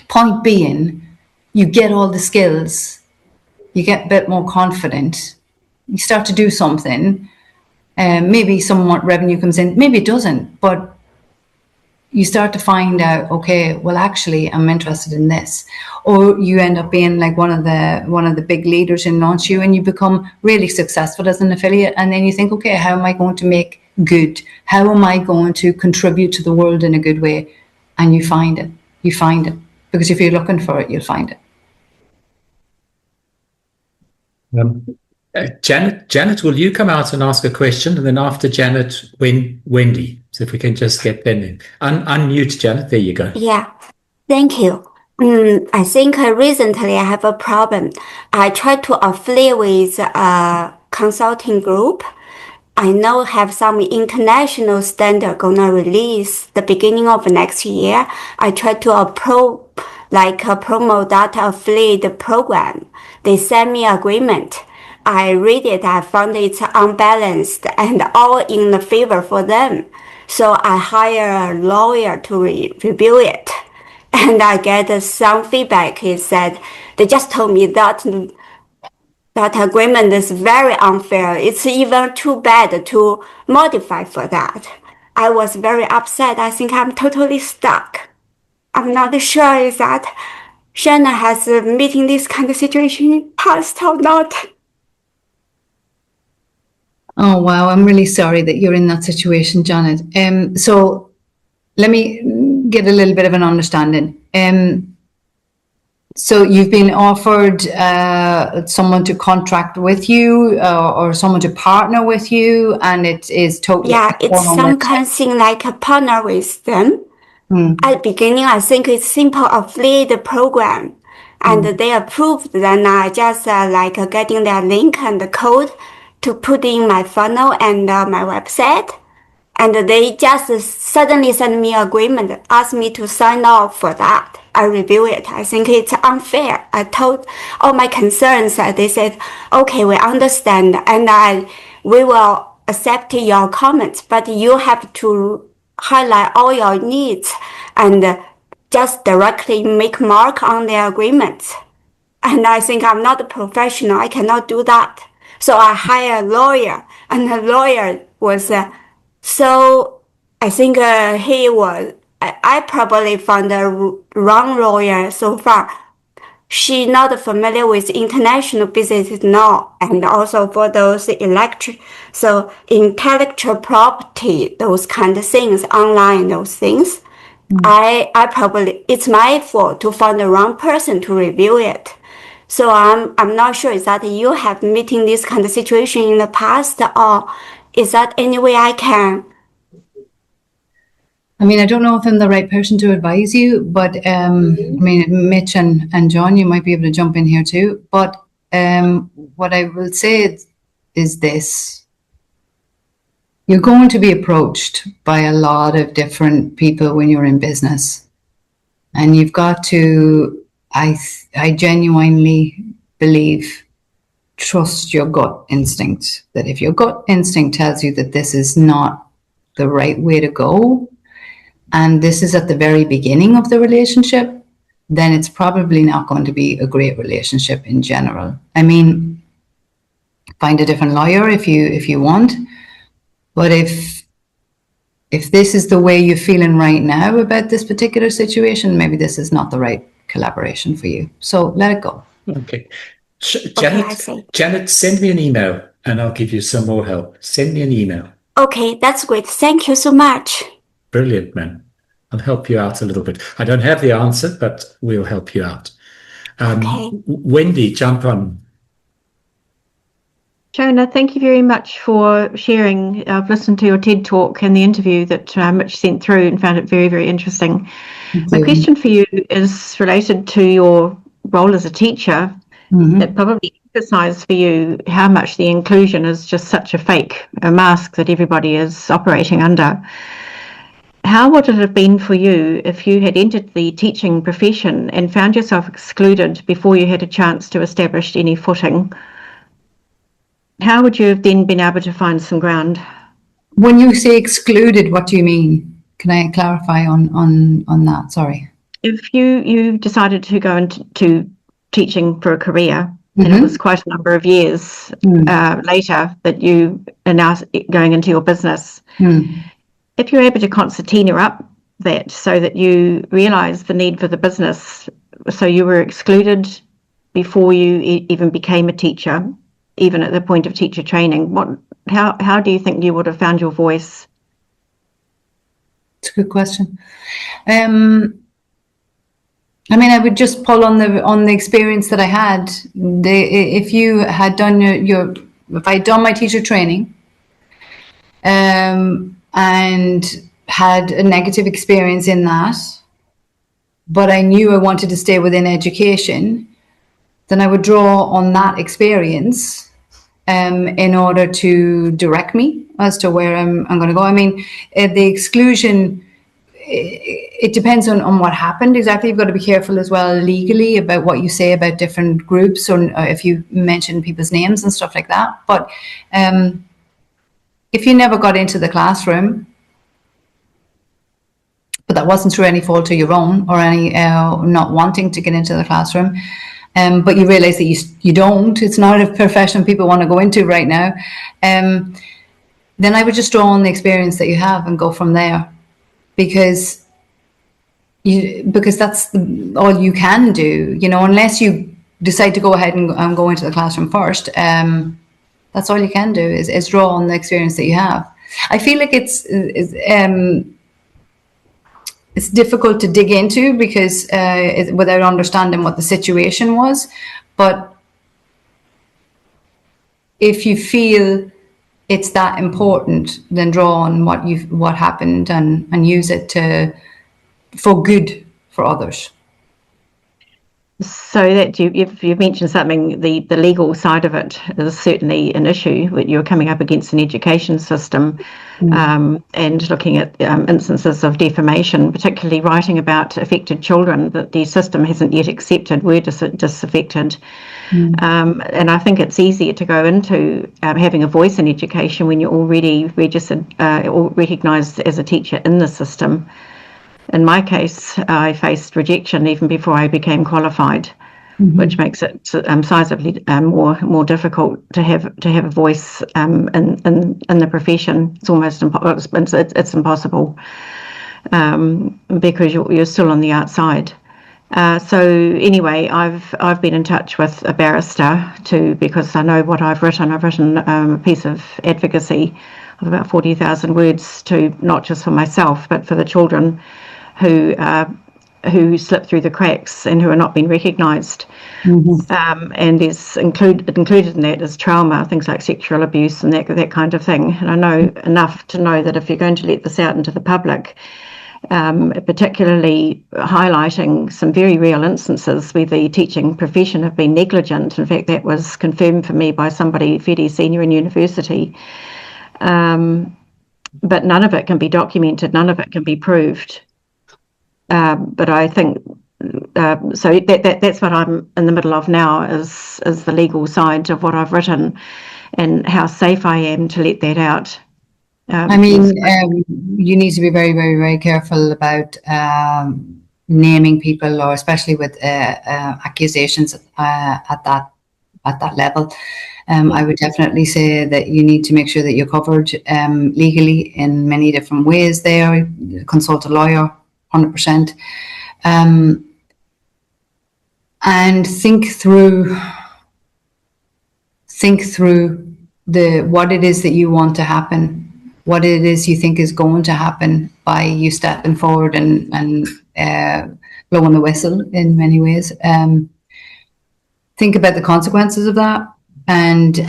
point being, you get all the skills, you get a bit more confident, you start to do something, maybe somewhat revenue comes in, maybe it doesn't, but you start to find out, okay, well, actually, I'm interested in this. Or you end up being like one of the big leaders in launch you, and you become really successful as an affiliate. And then you think, okay, how am I going to make good? How am I going to contribute to the world in a good way? And you find it. You find it. Because if you're looking for it, you'll find it. Janet, will you come out and ask a question? And then after Janet, Wendy. So if we can just get them in. Unmute, Janet. There you go. Yeah, thank you. I think recently I have a problem. I tried to affiliate with a consulting group. I know have some international standard gonna release the beginning of next year. I tried to promote that affiliate program. They sent me agreement. I read it. I found it's unbalanced and all in the favor for them. So I hire a lawyer to review it. And I get some feedback. He said, they just told me that agreement is very unfair. It's even too bad to modify for that. I was very upset. I think I'm totally stuck. I'm not sure is that Shona has meeting this kind of situation in past or not. Oh, wow. I'm really sorry that you're in that situation, Janet. So let me get a little bit of an understanding. So you've been offered someone to contract with you or someone to partner with you, and it is totally... Yeah, it's some kind of thing like a partner with them. At the beginning, I think it's simple affiliate program. And they approved. Then I just getting their link and the code to put in my funnel and my website. And they just suddenly sent me agreement, asked me to sign off for that. I review it. I think it's unfair. I told all my concerns. They said, okay, we understand. And we will accept your comments, but you have to highlight all your needs and just directly make mark on the agreements. And I think I'm not a professional. I cannot do that. So I hired a lawyer, and the lawyer was so I think I probably found the wrong lawyer so far. She's not familiar with international business law and also for those intellectual property, those kind of things, online, those things. I probably, it's my fault to find the wrong person to review it. So I'm not sure is that you have meeting this kind of situation in the past, or is that any way I can? I mean, I don't know if I'm the right person to advise you, but Mitch and John, you might be able to jump in here too. But what I will say is this. You're going to be approached by a lot of different people when you're in business. And you've got to, I genuinely believe, trust your gut instinct. That if your gut instinct tells you that this is not the right way to go, and this is at the very beginning of the relationship, then it's probably not going to be a great relationship in general. I mean, find a different lawyer if you want, but if this is the way you're feeling right now about this particular situation, maybe this is not the right collaboration for you. So let it go. Okay. Janet, send me an email and I'll give you some more help. Send me an email. Okay, that's great. Thank you so much. Brilliant, man. I'll help you out a little bit. I don't have the answer, but we'll help you out. Okay. Wendy, jump on. Shona, thank you very much for sharing. I've listened to your TED talk and the interview that Mitch sent through and found it very, very interesting. My question for you is related to your role as a teacher. It probably emphasised for you how much the inclusion is just such a fake, a mask that everybody is operating under. How would it have been for you if you had entered the teaching profession and found yourself excluded before you had a chance to establish any footing? How would you have then been able to find some ground? When you say excluded, what do you mean? Can I clarify on that? Sorry. If you decided to go into teaching for a career, and it was quite a number of years later that you are now going into your business, if you're able to concertina up that so that you realise the need for the business, so you were excluded before you even became a teacher, even at the point of teacher training, how do you think you would have found your voice? It's a good question. I mean, I would just pull on the experience that I had. If you had done if I'd done my teacher training, and had a negative experience in that, but I knew I wanted to stay within education, then I would draw on that experience in order to direct me as to where I'm going to go. I mean, the exclusion, it depends on what happened exactly. You've got to be careful as well legally about what you say about different groups, or if you mention people's names and stuff like that. But if you never got into the classroom, but that wasn't through any fault of your own or any not wanting to get into the classroom, but you realize that you don't, it's not a profession people want to go into right now, then I would just draw on the experience that you have and go from there, because that's all you can do, unless you decide to go ahead and go into the classroom first. That's all you can do is draw on the experience that you have. I feel like it's difficult to dig into because without understanding what the situation was. But if you feel it's that important, then draw on what happened and use it for good for others. So that you've mentioned something, the legal side of it is certainly an issue, that you're coming up against an education system and looking at instances of defamation, particularly writing about affected children that the system hasn't yet accepted were disaffected. And I think it's easier to go into having a voice in education when you're already registered or recognised as a teacher in the system. In my case, I faced rejection even before I became qualified, which makes it sizably more difficult to have a voice in the profession. It's almost it's impossible because you're still on the outside. So anyway, I've been in touch with a barrister because I know what I've written. I've written a piece of advocacy of about 40,000 words to not just for myself but for the children who slip through the cracks and who are not being recognised. And is included in that is trauma, things like sexual abuse and that kind of thing. And I know enough to know that if you're going to let this out into the public, particularly highlighting some very real instances where the teaching profession have been negligent. In fact, that was confirmed for me by somebody fairly senior in university. But none of it can be documented, none of it can be proved. But I think so that's what I'm in the middle of now is the legal side of what I've written and how safe I am to let that out. I mean, you need to be very, very, very careful about naming people, or especially with accusations at that level. I would definitely say that you need to make sure that you're covered legally in many different ways there. Consult a lawyer, 100%. And think through what it is that you want to happen, what it is you think is going to happen by you stepping forward and blowing the whistle in many ways. think about the consequences of that, and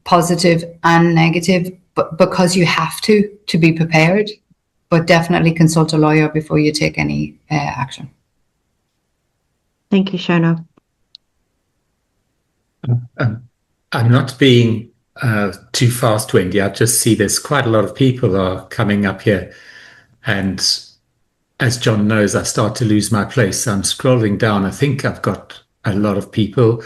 positive and negative, but because you have to be prepared. But definitely consult a lawyer before you take any action. Thank you, Shona. I'm not being too fast, Wendy. I just see there's quite a lot of people are coming up here. And as John knows, I start to lose my place. I'm scrolling down. I think I've got a lot of people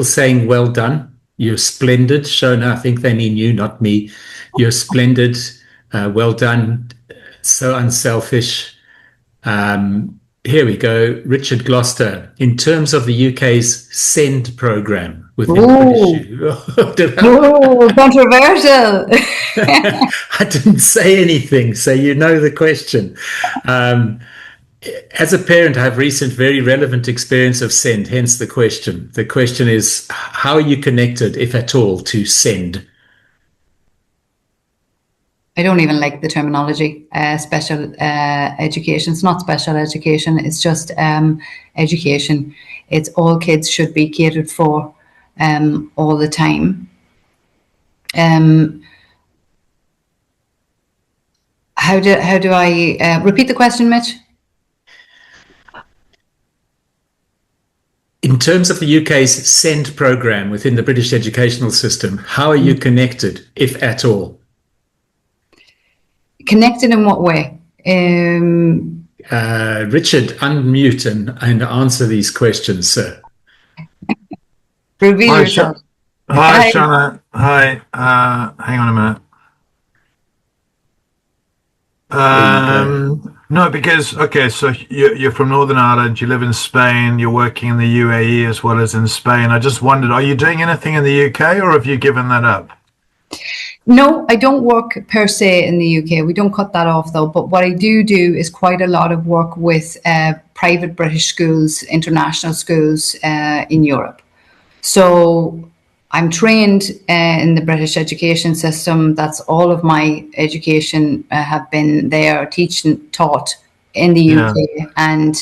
saying, well done. You're splendid. Shona, I think they mean you, not me. You're splendid. Well done. So unselfish. Here we go. Richard Gloucester. In terms of the UK's SEND program within the British. Controversial. I didn't say anything, so you know the question. As a parent, I have recent, very relevant experience of SEND, hence the question. The question is, how are you connected, if at all, to SEND? I don't even like the terminology, special education. It's not special education, it's just education. It's all kids should be catered for all the time. How do I repeat the question, Mitch? In terms of the UK's SEND program within the British educational system, how are you connected, if at all? Connected in what way? Richard, unmute and answer these questions, sir. Reveal yourself. Hi, Shona. Hi. Hang on a minute. No, because, okay, so you're from Northern Ireland, you live in Spain, you're working in the UAE as well as in Spain. I just wondered, are you doing anything in the UK or have you given that up? No, I don't work per se in the UK. We don't cut that off though. But what I do is quite a lot of work with private British schools, international schools in Europe. So I'm trained in the British education system. That's all of my education have been there, taught in the UK and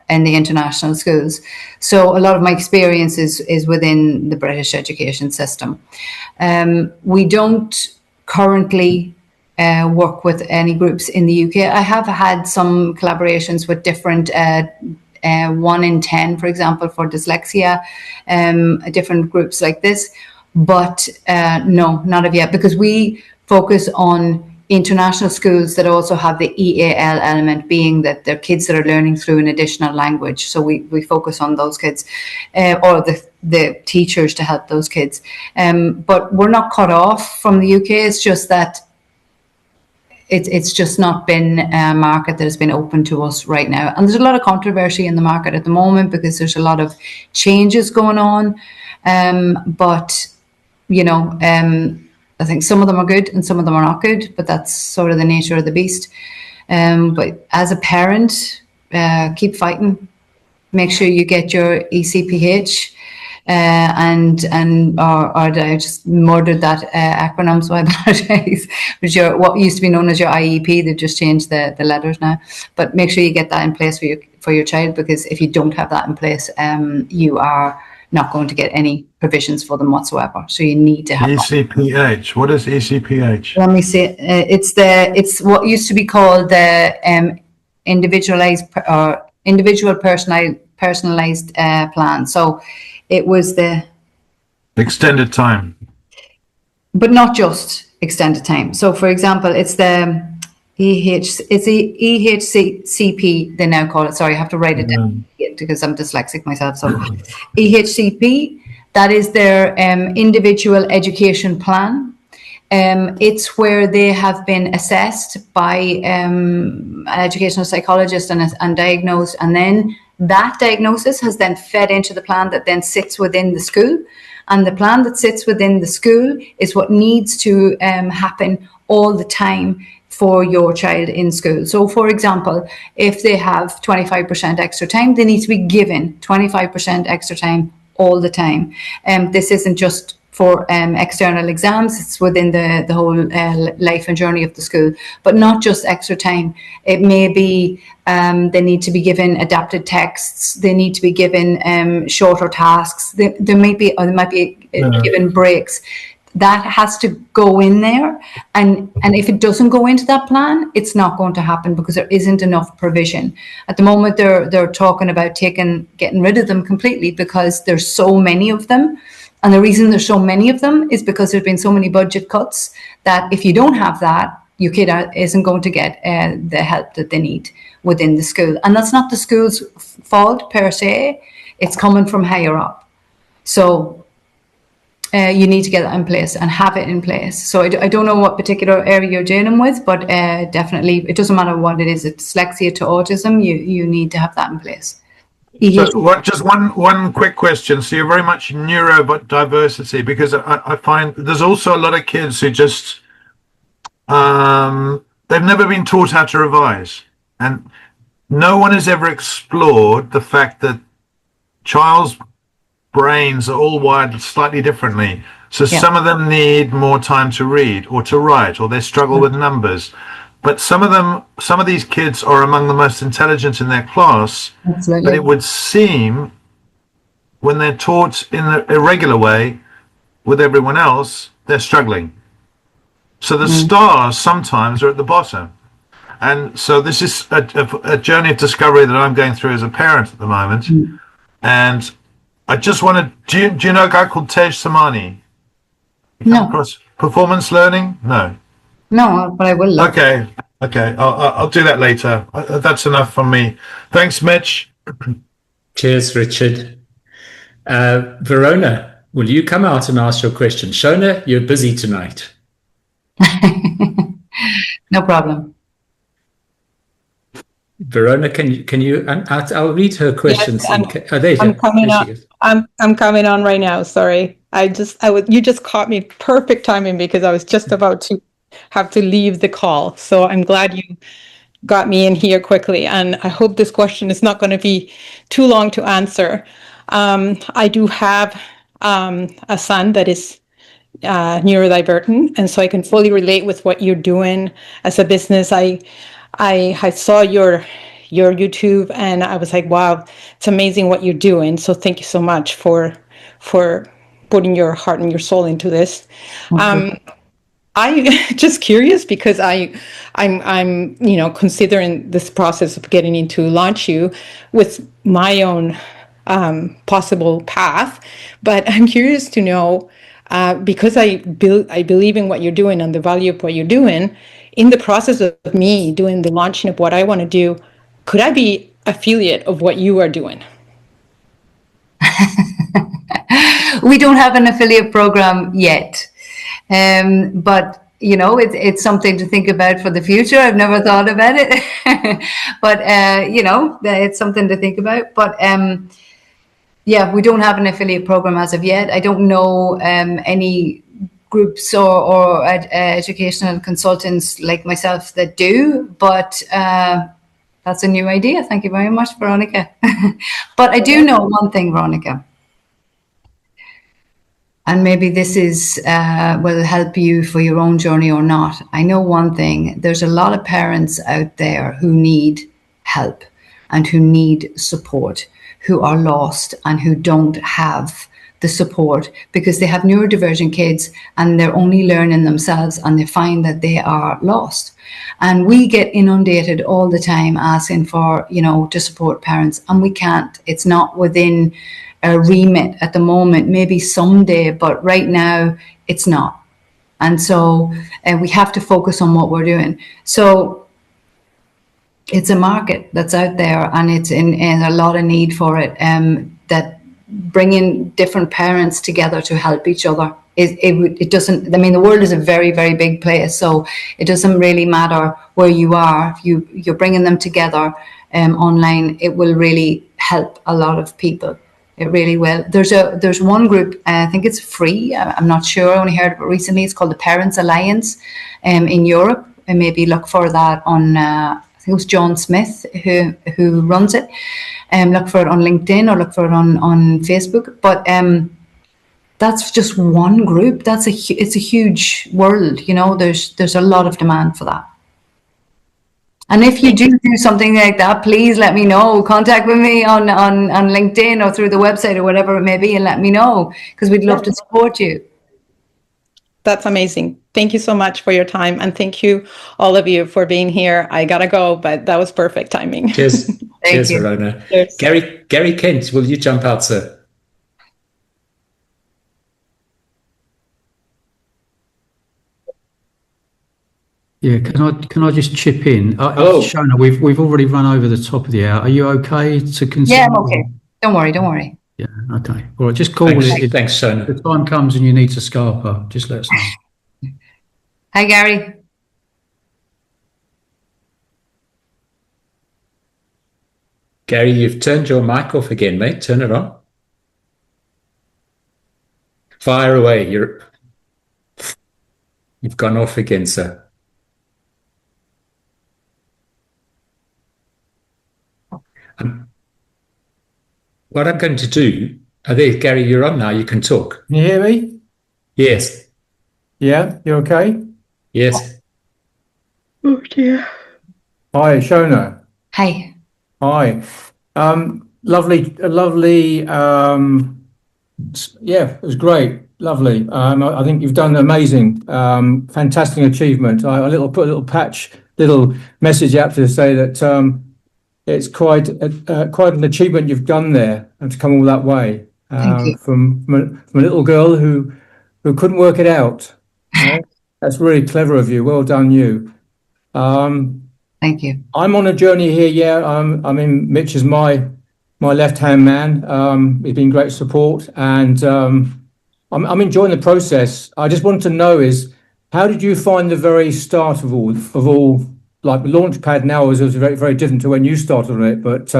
in the international schools. So a lot of my experience is within the British education system. We don't currently work with any groups in the UK. I have had some collaborations with different 1 in 10, for example, for dyslexia, different groups like this. But no, not of yet, because we focus on international schools that also have the EAL element, being that they're kids that are learning through an additional language. So we focus on those kids or the teachers to help those kids. But we're not cut off from the UK. It's just that it's just not been a market that has been open to us right now. And there's a lot of controversy in the market at the moment because there's a lot of changes going on. But, you know, I think some of them are good and some of them are not good, but that's sort of the nature of the beast. But as a parent, keep fighting. Make sure you get your ECPH. Or I just murdered that acronym, so I apologize. What used to be known as your IEP, they've just changed the letters now. But make sure you get that in place for your child, because if you don't have that in place, you are not going to get any provisions for them whatsoever. So you need to have ECPH. What is ECPH? Let me see. It's what used to be called the individual personalized plan. So it was the extended time, but not just extended time. So, for example, it's the EHCP. They now call it. Sorry, I have to write it down because I'm dyslexic myself. So, EHCP. That is their individual education plan. It's where they have been assessed by an educational psychologist and diagnosed, and then that diagnosis has then fed into the plan that then sits within the school. And the plan that sits within the school is what needs to happen all the time for your child in school. So, for example, if they have 25% extra time, they need to be given 25% extra time all the time. This isn't just for external exams. It's within the whole life and journey of the school, but not just extra time. It may be they need to be given adapted texts. They need to be given shorter tasks. They might be given breaks. That has to go in there, and if it doesn't go into that plan, it's not going to happen because there isn't enough provision. At the moment, they're talking about getting rid of them completely because there's so many of them. And the reason there's so many of them is because there's been so many budget cuts that if you don't have that, your kid isn't going to get the help that they need within the school. And that's not the school's fault per se. It's coming from higher up. So you need to get that in place and have it in place. So I don't know what particular area you're dealing with, but definitely it doesn't matter what it is. It's dyslexia to autism. You need to have that in place. So just one quick question. So you're very much neurodiversity, because I find there's also a lot of kids who just they've never been taught how to revise, and no one has ever explored the fact that child's brains are all wired slightly differently. So some of them need more time to read or to write, or they struggle with numbers. But some of these kids are among the most intelligent in their class. Absolutely. But it would seem when they're taught in the irregular way with everyone else, they're struggling. So the stars sometimes are at the bottom. And so this is a journey of discovery that I'm going through as a parent at the moment. And I just wanted, do you know a guy called Tej Samani? No. Across performance learning? No. No, but I will look. Okay. I'll do that later. That's enough from me. Thanks, Mitch. Cheers, Richard. Verona, will you come out and ask your question? Shona, you're busy tonight. No problem. Verona, can you? I'll read her questions. Yes, I'm coming on. I'm coming on right now. Sorry, you just caught me perfect timing because I was just about to have to leave the call. So I'm glad you got me in here quickly, and I hope this question is not going to be too long to answer. I do have a son that is neurodivergent, and so I can fully relate with what you're doing as a business. I saw your YouTube and I was like, wow, it's amazing what you're doing. So thank you so much for putting your heart and your soul into this. I'm just curious because I'm considering this process of getting into Launch You with my own possible path, but I'm curious to know because I believe in what you're doing and the value of what you're doing. In the process of me doing the launching of what I want to do, could I be affiliate of what you are doing? We don't have an affiliate program yet, but it's something to think about for the future. I've never thought about it, but it's something to think about. But we don't have an affiliate program as of yet. I don't know any groups or educational consultants like myself that do, but that's a new idea. Thank you very much, Veronica. But I do know one thing, Veronica, and maybe this will help you for your own journey or not. I know one thing, there's a lot of parents out there who need help and who need support, who are lost and who don't have the support because they have neurodivergent kids and they're only learning themselves and they find that they are lost. And we get inundated all the time asking for, to support parents, and we can't. It's not within a remit at the moment, maybe someday, but right now it's not. And so we have to focus on what we're doing. So it's a market that's out there and it's in a lot of need for it, that bringing different parents together to help each other. It doesn't, the world is a very, very big place, so it doesn't really matter where you are. If you're bringing them together online, it will really help a lot of people. It really will. There's one group, I think it's free, I'm not sure, I only heard of it recently. It's called the Parents Alliance in Europe, and maybe look for that on I think it was John Smith who runs it. Look for it on LinkedIn or look for it on Facebook. But that's just one group. It's a huge world, you know. There's a lot of demand for that. And if you do something like that, please let me know. Contact with me on LinkedIn or through the website or whatever it may be, and let me know, because we'd love to support you. That's amazing. Thank you so much for your time. And thank you, all of you, for being here. I got to go, but that was perfect timing. Cheers. Cheers, you. Verona. Cheers. Gary Kent, will you jump out, sir? Yeah, can I just chip in? Oh. Shona, we've already run over the top of the hour. Are you okay to continue? Yeah, I'm okay. Don't worry. Yeah, okay. All right, just call Thanks, it. thanks, Shona. If the time comes and you need to scarp up, just let us know. Hi, Gary. Gary, you've turned your mic off again, mate. Turn it on. Fire away. You've gone off again, sir. What I'm going to do, there, Gary, you're on now. You can talk. Can you hear me? Yes. Yeah, you okay? Yes. Oh, dear. Hi, Shona. Hi. Hi. Lovely. Yeah, it was great. Lovely. I think you've done amazing. Fantastic achievement. I put a little message out to say that it's quite an achievement you've done there, and to come all that way from a little girl who couldn't work it out. That's really clever of you. Well done, you. Thank you. I'm on a journey here. Yeah, I mean, Mitch is my left-hand man. He's been great support, and I'm enjoying the process. I just want to know is, how did you find the very start of all? Like Launchpad now is very, very different to when you started on it, but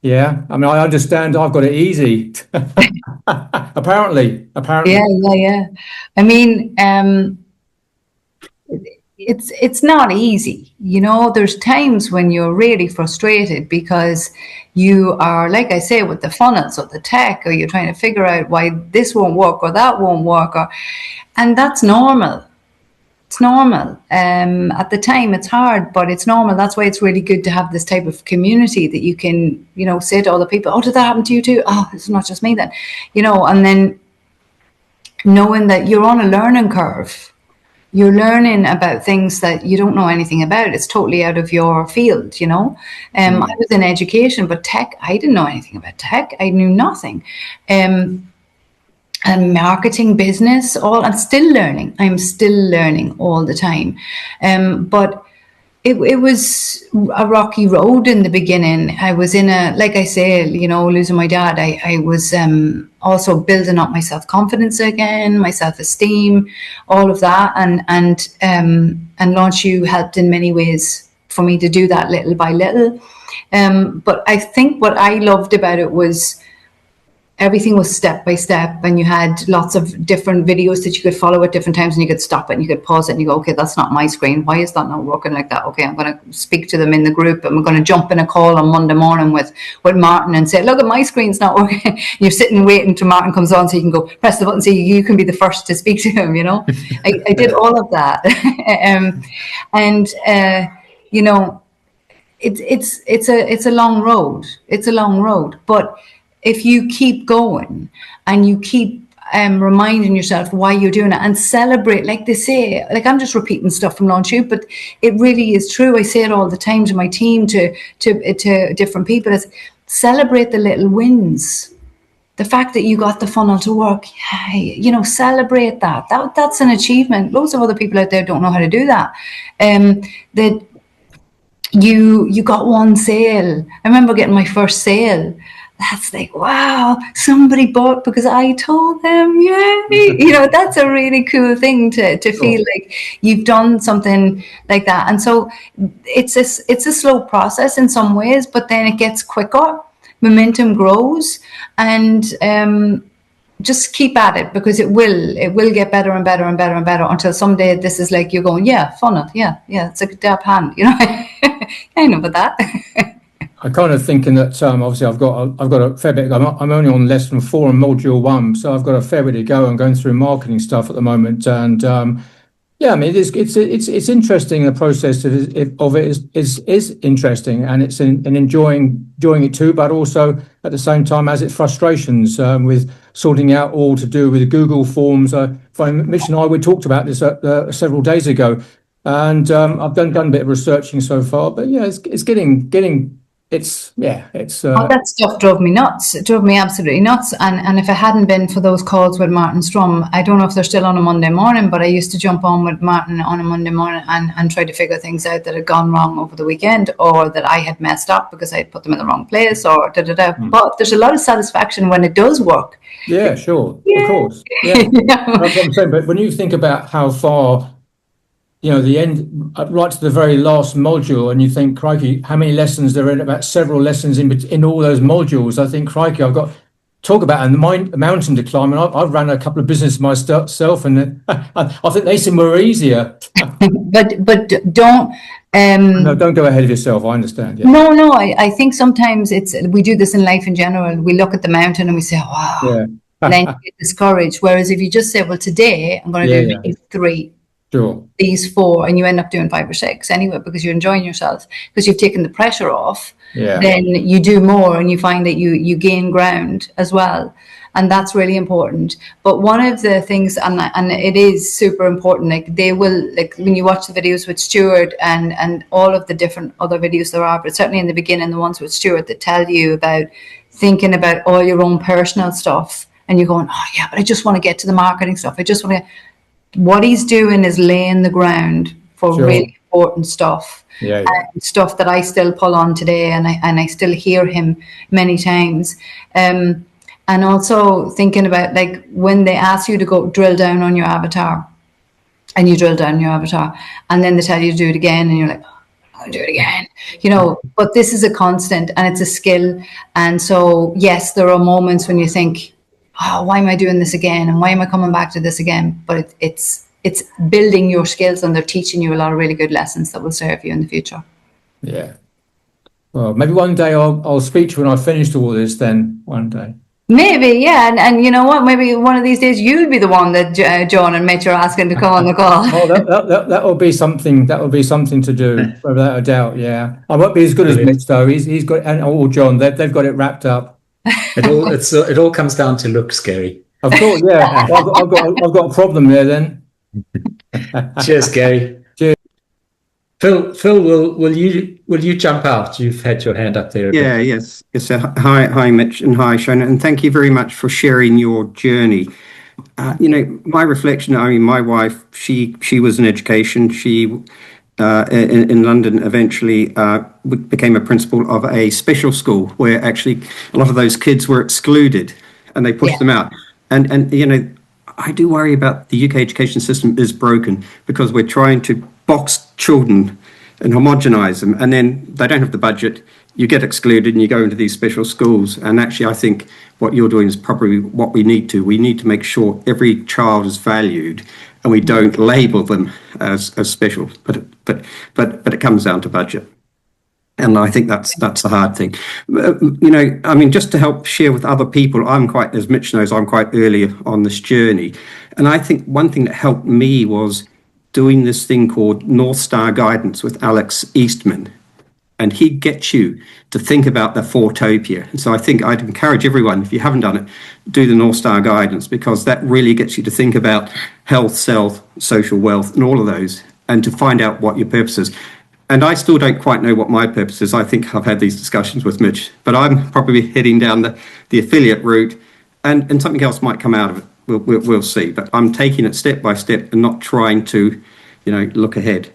yeah, I mean, I understand I've got it easy. apparently. Yeah. I mean, it's not easy, you know. There's times when you're really frustrated because you are, like I say, with the funnels or the tech, or you're trying to figure out why this won't work or that won't work, and that's normal. It's normal. At the time, it's hard, but it's normal. That's why it's really good to have this type of community that you can, you know, say to other people, "Oh, did that happen to you too? Oh, it's not just me then," you know. And then knowing that you're on a learning curve, you're learning about things that you don't know anything about. It's totally out of your field, you know. I was in education, but tech, I didn't know anything about tech. I knew nothing. And marketing, business, I'm still learning. I'm still learning all the time. But it was a rocky road in the beginning. I was like I say, you know, losing my dad, I was also building up my self-confidence again, my self-esteem, all of that. And Launch You helped in many ways for me to do that little by little. But I think what I loved about it was everything was step by step, and you had lots of different videos that you could follow at different times, and you could stop it and you could pause it and you go, okay, that's not my screen. Why is that not working like that? Okay, I'm going to speak to them in the group, and we're going to jump in a call on Monday morning with Martin and say, look, at my screen's not working. You're sitting waiting till Martin comes on so you can go press the button so you can be the first to speak to him, you know. I did all of that. You know, it's a long road. It's a long road, but if you keep going and you keep reminding yourself why you're doing it and celebrate, like they say, like I'm just repeating stuff from Launch You, but it really is true. I say it all the time to my team, to different people, is celebrate the little wins. The fact that you got the funnel to work, you know, celebrate that. That's an achievement. Loads of other people out there don't know how to do that. That you got one sale. I remember getting my first sale. That's like, wow, somebody bought because I told them, yay. You know, that's a really cool thing to feel like you've done something like that. And so it's a slow process in some ways, but then it gets quicker, momentum grows, and just keep at it, because it will get better and better and better and better until someday this is like you're going, yeah, funnel, yeah, it's a good hand, you know. I know about that. I'm kind of thinking that obviously I've got a fair bit. I'm only on lesson 4 and module 1, so I've got a fair bit to go. I'm going through marketing stuff at the moment, and yeah, I mean it's interesting. The process of it is interesting, and it's enjoying it too. But also at the same time has its frustrations with sorting out all to do with Google Forms. Mitch and I we talked about this several days ago, and I've done a bit of researching so far. But yeah, it's getting. That stuff drove me nuts. It drove me absolutely nuts. And if it hadn't been for those calls with Martin Strum, I don't know if they're still on a Monday morning, but I used to jump on with Martin on a Monday morning and try to figure things out that had gone wrong over the weekend, or that I had messed up because I had put them in the wrong place, or da-da-da. But there's a lot of satisfaction when it does work. Yeah, sure. Of course. Yeah. That's what I'm saying. But when you think about how far, the end, right to the very last module, and you think, crikey, how many lessons there are, about several lessons in all those modules. I think, crikey, I've got talk about a mountain to climb, and I've run a couple of businesses myself, and I think they seem more easier. but don't. No, don't go ahead of yourself. I understand. Yeah. No. I think sometimes we do this in life in general. We look at the mountain and we say, wow, yeah. and then you get discouraged. Whereas if you just say, well, today I'm going to do these 3. Sure. These 4, and you end up doing 5 or 6 anyway, because you're enjoying yourself, because you've taken the pressure off. Yeah. Then you do more, and you find that you gain ground as well, and that's really important. But one of the things, and it is super important, like they will, like when you watch the videos with Stuart and all of the different other videos there are, but certainly in the beginning, the ones with Stuart that tell you about thinking about all your own personal stuff, and you're going, oh yeah, but I just want to get to the marketing stuff. I just want to. What he's doing is laying the ground for really important stuff, stuff that I still pull on today, and I still hear him many times. And also thinking about, like, when they ask you to go drill down on your avatar, and you drill down your avatar, and then they tell you to do it again, and you're like, I'll do it again, but this is a constant, and it's a skill. And so, yes, there are moments when you think, oh, why am I doing this again? And why am I coming back to this again? But it's building your skills, and they're teaching you a lot of really good lessons that will serve you in the future. Yeah. Well, maybe one day I'll speak to you when I've finished all this then, one day. Maybe, yeah. And you know what? Maybe one of these days you'll be the one that John and Mitch are asking to come on the call. Oh, that will be something. That will be something to do, without a doubt. Yeah. I won't be as good as Mitch, though. He's got, and John, they've got it wrapped up. It all comes down to looks, Gary. Of course, yeah. I've got a problem there then. Cheers, Gary. Cheers. Phil, will you jump out? You've had your hand up there. Yes. Hi, Mitch, and hi, Shona, and thank you very much for sharing your journey. My reflection. I mean, my wife, she was in education. She in London eventually became a principal of a special school where actually a lot of those kids were excluded, and they pushed them out. And I do worry about the UK education system is broken, because we're trying to box children and homogenize them, and then they don't have the budget. You get excluded and you go into these special schools. And actually, I think what you're doing is probably what we need to. We need to make sure every child is valued, and we don't label them as special. But it comes down to budget. And I think that's the hard thing. I mean, just to help share with other people, as Mitch knows, I'm quite early on this journey. And I think one thing that helped me was doing this thing called North Star Guidance with Alex Eastman. And he gets you to think about the Fourtopia. And so I think I'd encourage everyone, if you haven't done it, do the North Star Guidance, because that really gets you to think about health, self, social wealth, and all of those, and to find out what your purpose is. And I still don't quite know what my purpose is. I think I've had these discussions with Mitch, but I'm probably heading down the affiliate route, and something else might come out of it. We'll see. But I'm taking it step by step and not trying to, look ahead.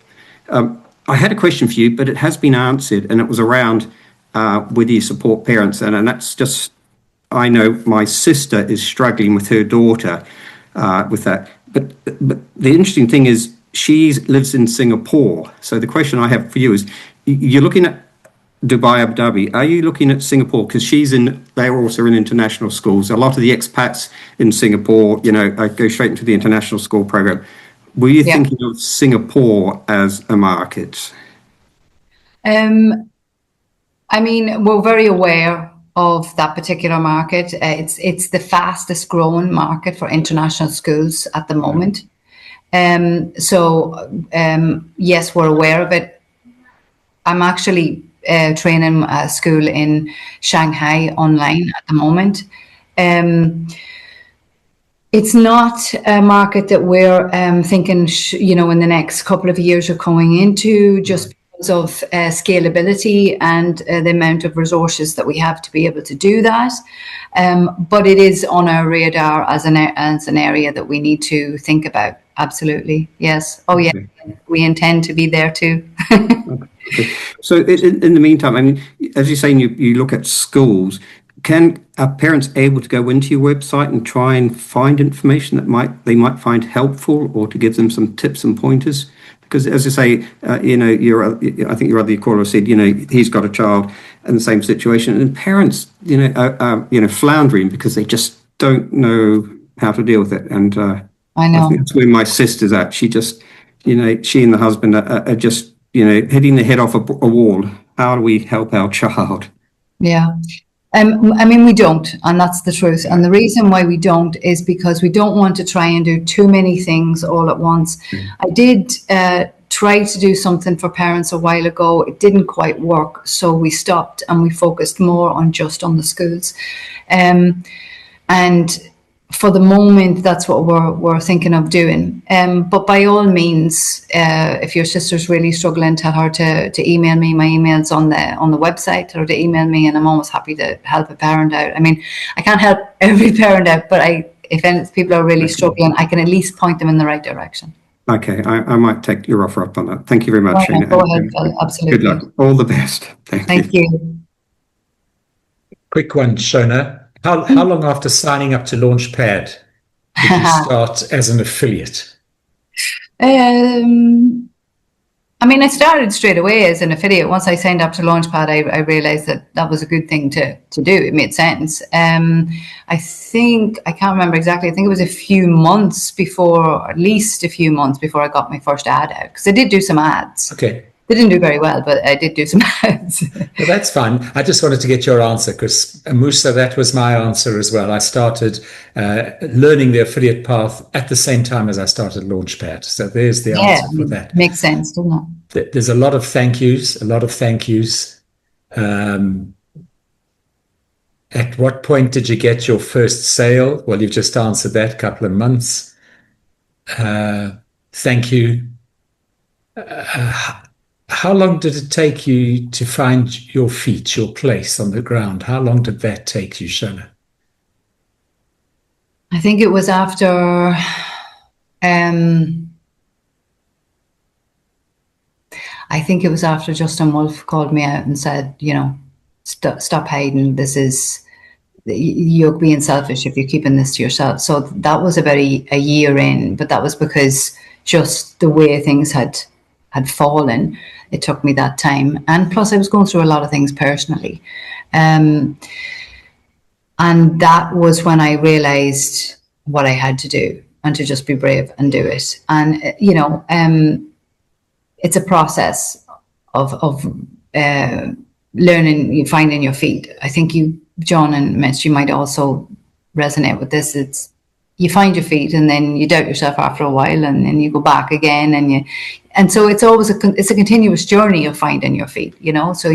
I had a question for you, but it has been answered, and it was around whether you support parents, and that's just, I know my sister is struggling with her daughter with that. But the interesting thing is, she lives in Singapore. So the question I have for you is, you're looking at Dubai, Abu Dhabi. Are you looking at Singapore? Because they're also in international schools. A lot of the expats in Singapore, go straight into the international school program. Were you thinking of Singapore as a market? I mean, we're very aware of that particular market. It's the fastest growing market for international schools at the moment. Yes, we're aware of it. I'm actually training a school in Shanghai online at the moment. It's not a market that we're thinking, in the next couple of years are going into, just because of scalability and the amount of resources that we have to be able to do that. But it is on our radar as an area that we need to think about. Absolutely. Yes. Oh, yeah. We intend to be there too. Okay. So in the meantime, I mean, as you're saying, you look at schools. Are parents able to go into your website and try and find information that they might find helpful, or to give them some tips and pointers? Because, as I say, I think your other caller said, he's got a child in the same situation, and parents, are floundering because they just don't know how to deal with it. And I know. I think that's where my sister's at. She just, she and the husband are just, hitting their head off a wall. How do we help our child? Yeah. I mean, we don't, and that's the truth. And the reason why we don't is because we don't want to try and do too many things all at once. I did try to do something for parents a while ago. It didn't quite work, so we stopped and we focused more on the schools. And for the moment, that's what we're thinking of doing. But by all means, if your sister's really struggling, tell her to email me. My email's on the website, or to email me, and I'm always happy to help a parent out. I mean, I can't help every parent out, but if people are really struggling, I can at least point them in the right direction. Okay, I might take your offer up on that. Thank you very much, Shona. Go ahead, Phil. Absolutely. Good luck. All the best. Thank you. Quick one, Shona. How long after signing up to Launchpad did you start as an affiliate? I mean, I started straight away as an affiliate. Once I signed up to Launchpad, I realized that was a good thing to do. It made sense. I can't remember exactly. I think it was at least a few months before I got my first ad out, because I did do some ads. Okay. They didn't do very well, but I did do some ads. Well, that's fine. I just wanted to get your answer, because Musa, that was my answer as well. I started learning the affiliate path at the same time as I started Launchpad. So there's the answer for that. Makes sense, doesn't it? There's a lot of thank yous. At what point did you get your first sale? Well, you've just answered that, couple of months. Thank you. How long did it take you to find your feet, your place on the ground? How long did that take you, Shona? I think it was after Justin Wolf called me out and said, stop hiding. You're being selfish if you're keeping this to yourself. So that was about a year in, but that was because just the way things had fallen. It took me that time. And plus I was going through a lot of things personally. And that was when I realized what I had to do, and to just be brave and do it. And, it's a process of learning, finding your feet. I think you, John and Mitch, you might also resonate with this. It's, you find your feet, and then you doubt yourself after a while, and then you go back again, and so it's always a continuous journey of finding your feet, So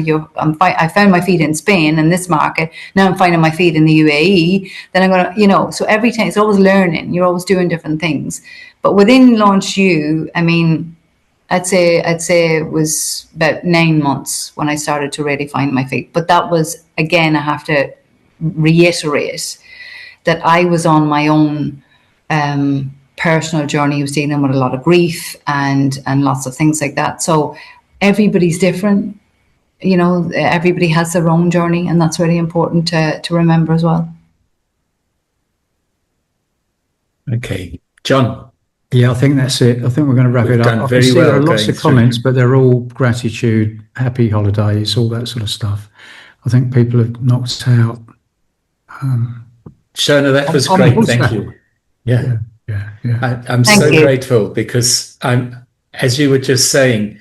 I found my feet in Spain in this market. Now I'm finding my feet in the UAE. Then I'm gonna, so every time it's always learning. You're always doing different things. But within Launch U, I mean, I'd say it was about 9 months when I started to really find my feet. But that was, again, I have to reiterate that I was on my own personal journey. I was dealing with a lot of grief and lots of things like that. So everybody's different. Everybody has their own journey, and that's really important to remember as well. Okay. John. Yeah, I think that's it. I think we're going to wrap it up. I can see there are lots of comments, but they're all gratitude, happy holidays, all that sort of stuff. I think people have knocked out. Shona, that was great. Thank you. Yeah. I'm so grateful, because as you were just saying,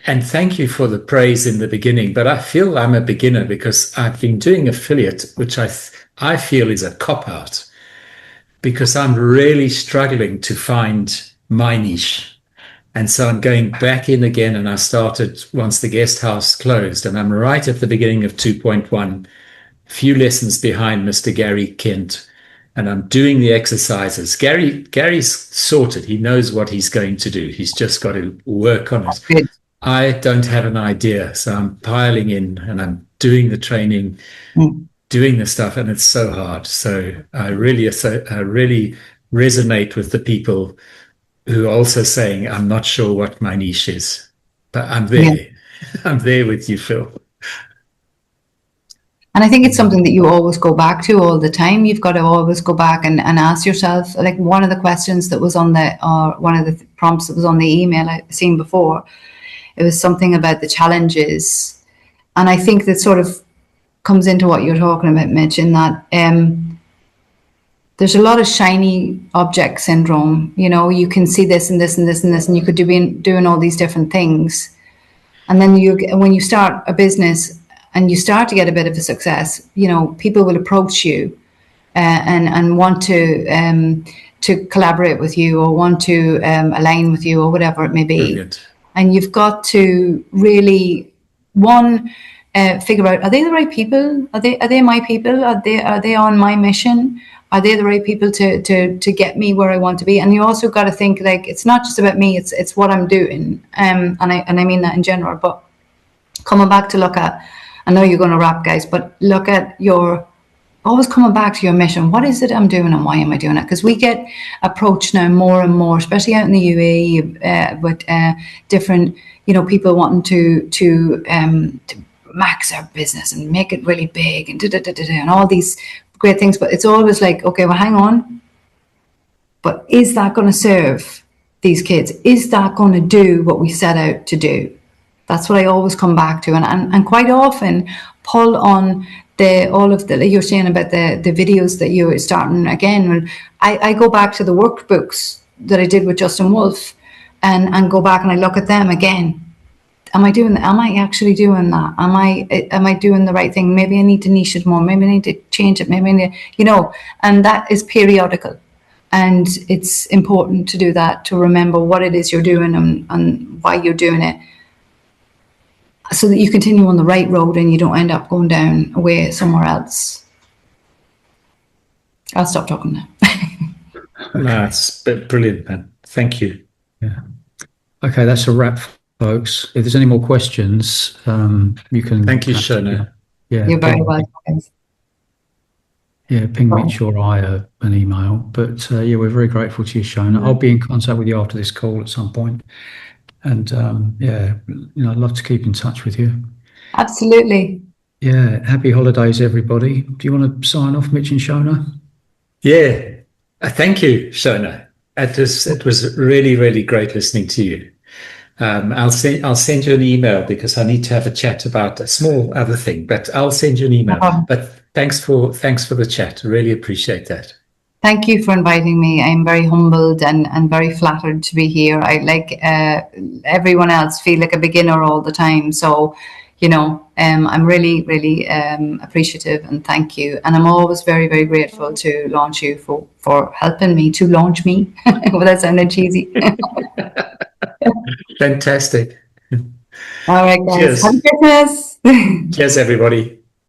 And thank you for the praise in the beginning, but I feel I'm a beginner because I've been doing affiliate, which I feel is a cop-out, because I'm really struggling to find my niche. And so I'm going back in again, and I started once the guest house closed, and I'm right at the beginning of 2.1, few lessons behind Mr. Gary Kent, and I'm doing the exercises. Gary's sorted. He knows what he's going to do. He's just got to work on it. Good. I don't have an idea, so I'm piling in and I'm doing the training, doing the stuff, and it's so hard. So I really resonate with the people who are also saying, I'm not sure what my niche is, but I'm there. Yeah. I'm there with you, Phil. And I think it's something that you always go back to all the time. You've got to always go back and ask yourself, like one of the questions that was on one of the prompts that was on the email I've seen before, it was something about the challenges. And I think that sort of comes into what you're talking about, Mitch, in that there's a lot of shiny object syndrome. You know, you can see this and this and this and this, and you could be doing all these different things. And then when you start a business and you start to get a bit of a success, you know, people will approach you and want to collaborate with you or want to align with you or whatever it may be. Brilliant. And you've got to really, figure out, are they the right people? Are they my people? Are they on my mission? Are they the right people to get me where I want to be? And you also got to think, like, it's not just about me, it's what I'm doing. And I mean that in general, but coming back to look at, I know you're going to wrap, guys, but look at always coming back to your mission. What is it I'm doing and why am I doing it? Because we get approached now more and more, especially out in the UAE, with different, you know, people wanting to max our business and make it really big and and all these great things. But it's always like, okay, well, hang on. But is that going to serve these kids? Is that going to do what we set out to do? That's what I always come back to, and quite often pull on all of the, you're saying about the videos that you're starting again. When I go back to the workbooks that I did with Justin Wolfe and go back and I look at them again. Am I actually doing that? Am I doing the right thing? Maybe I need to niche it more. Maybe I need to change it. Maybe I need, you know, and that is periodical. And it's important to do that, to remember what it is you're doing and why you're doing it, so that you continue on the right road and you don't end up going down away somewhere else. I'll stop talking now. No, it's brilliant, man. Thank you. Yeah. Okay, that's a wrap, folks. If there's any more questions, you can. Thank you, Shona. Yeah, you're very welcome. Yeah, ping Mitch or I an email. But yeah, we're very grateful to you, Shona. I'll be in contact with you after this call at some point. And yeah, you know, I'd love to keep in touch with you. Absolutely. Yeah, happy holidays, everybody. Do you want to sign off, Mitch and Shona? Yeah, thank you, Shona. It was really, really great listening to you. I'll send you an email because I need to have a chat about a small other thing, but I'll send you an email. But thanks for the chat. Really appreciate that. Thank you for inviting me. I'm very humbled and very flattered to be here. I, like everyone else, feel like a beginner all the time. So, you know, I'm really, really appreciative and thank you. And I'm always very, very grateful to launch you for helping me to launch me. Well, that sounded cheesy. Fantastic. All right, guys. Cheers. Happy Christmas. Cheers, everybody.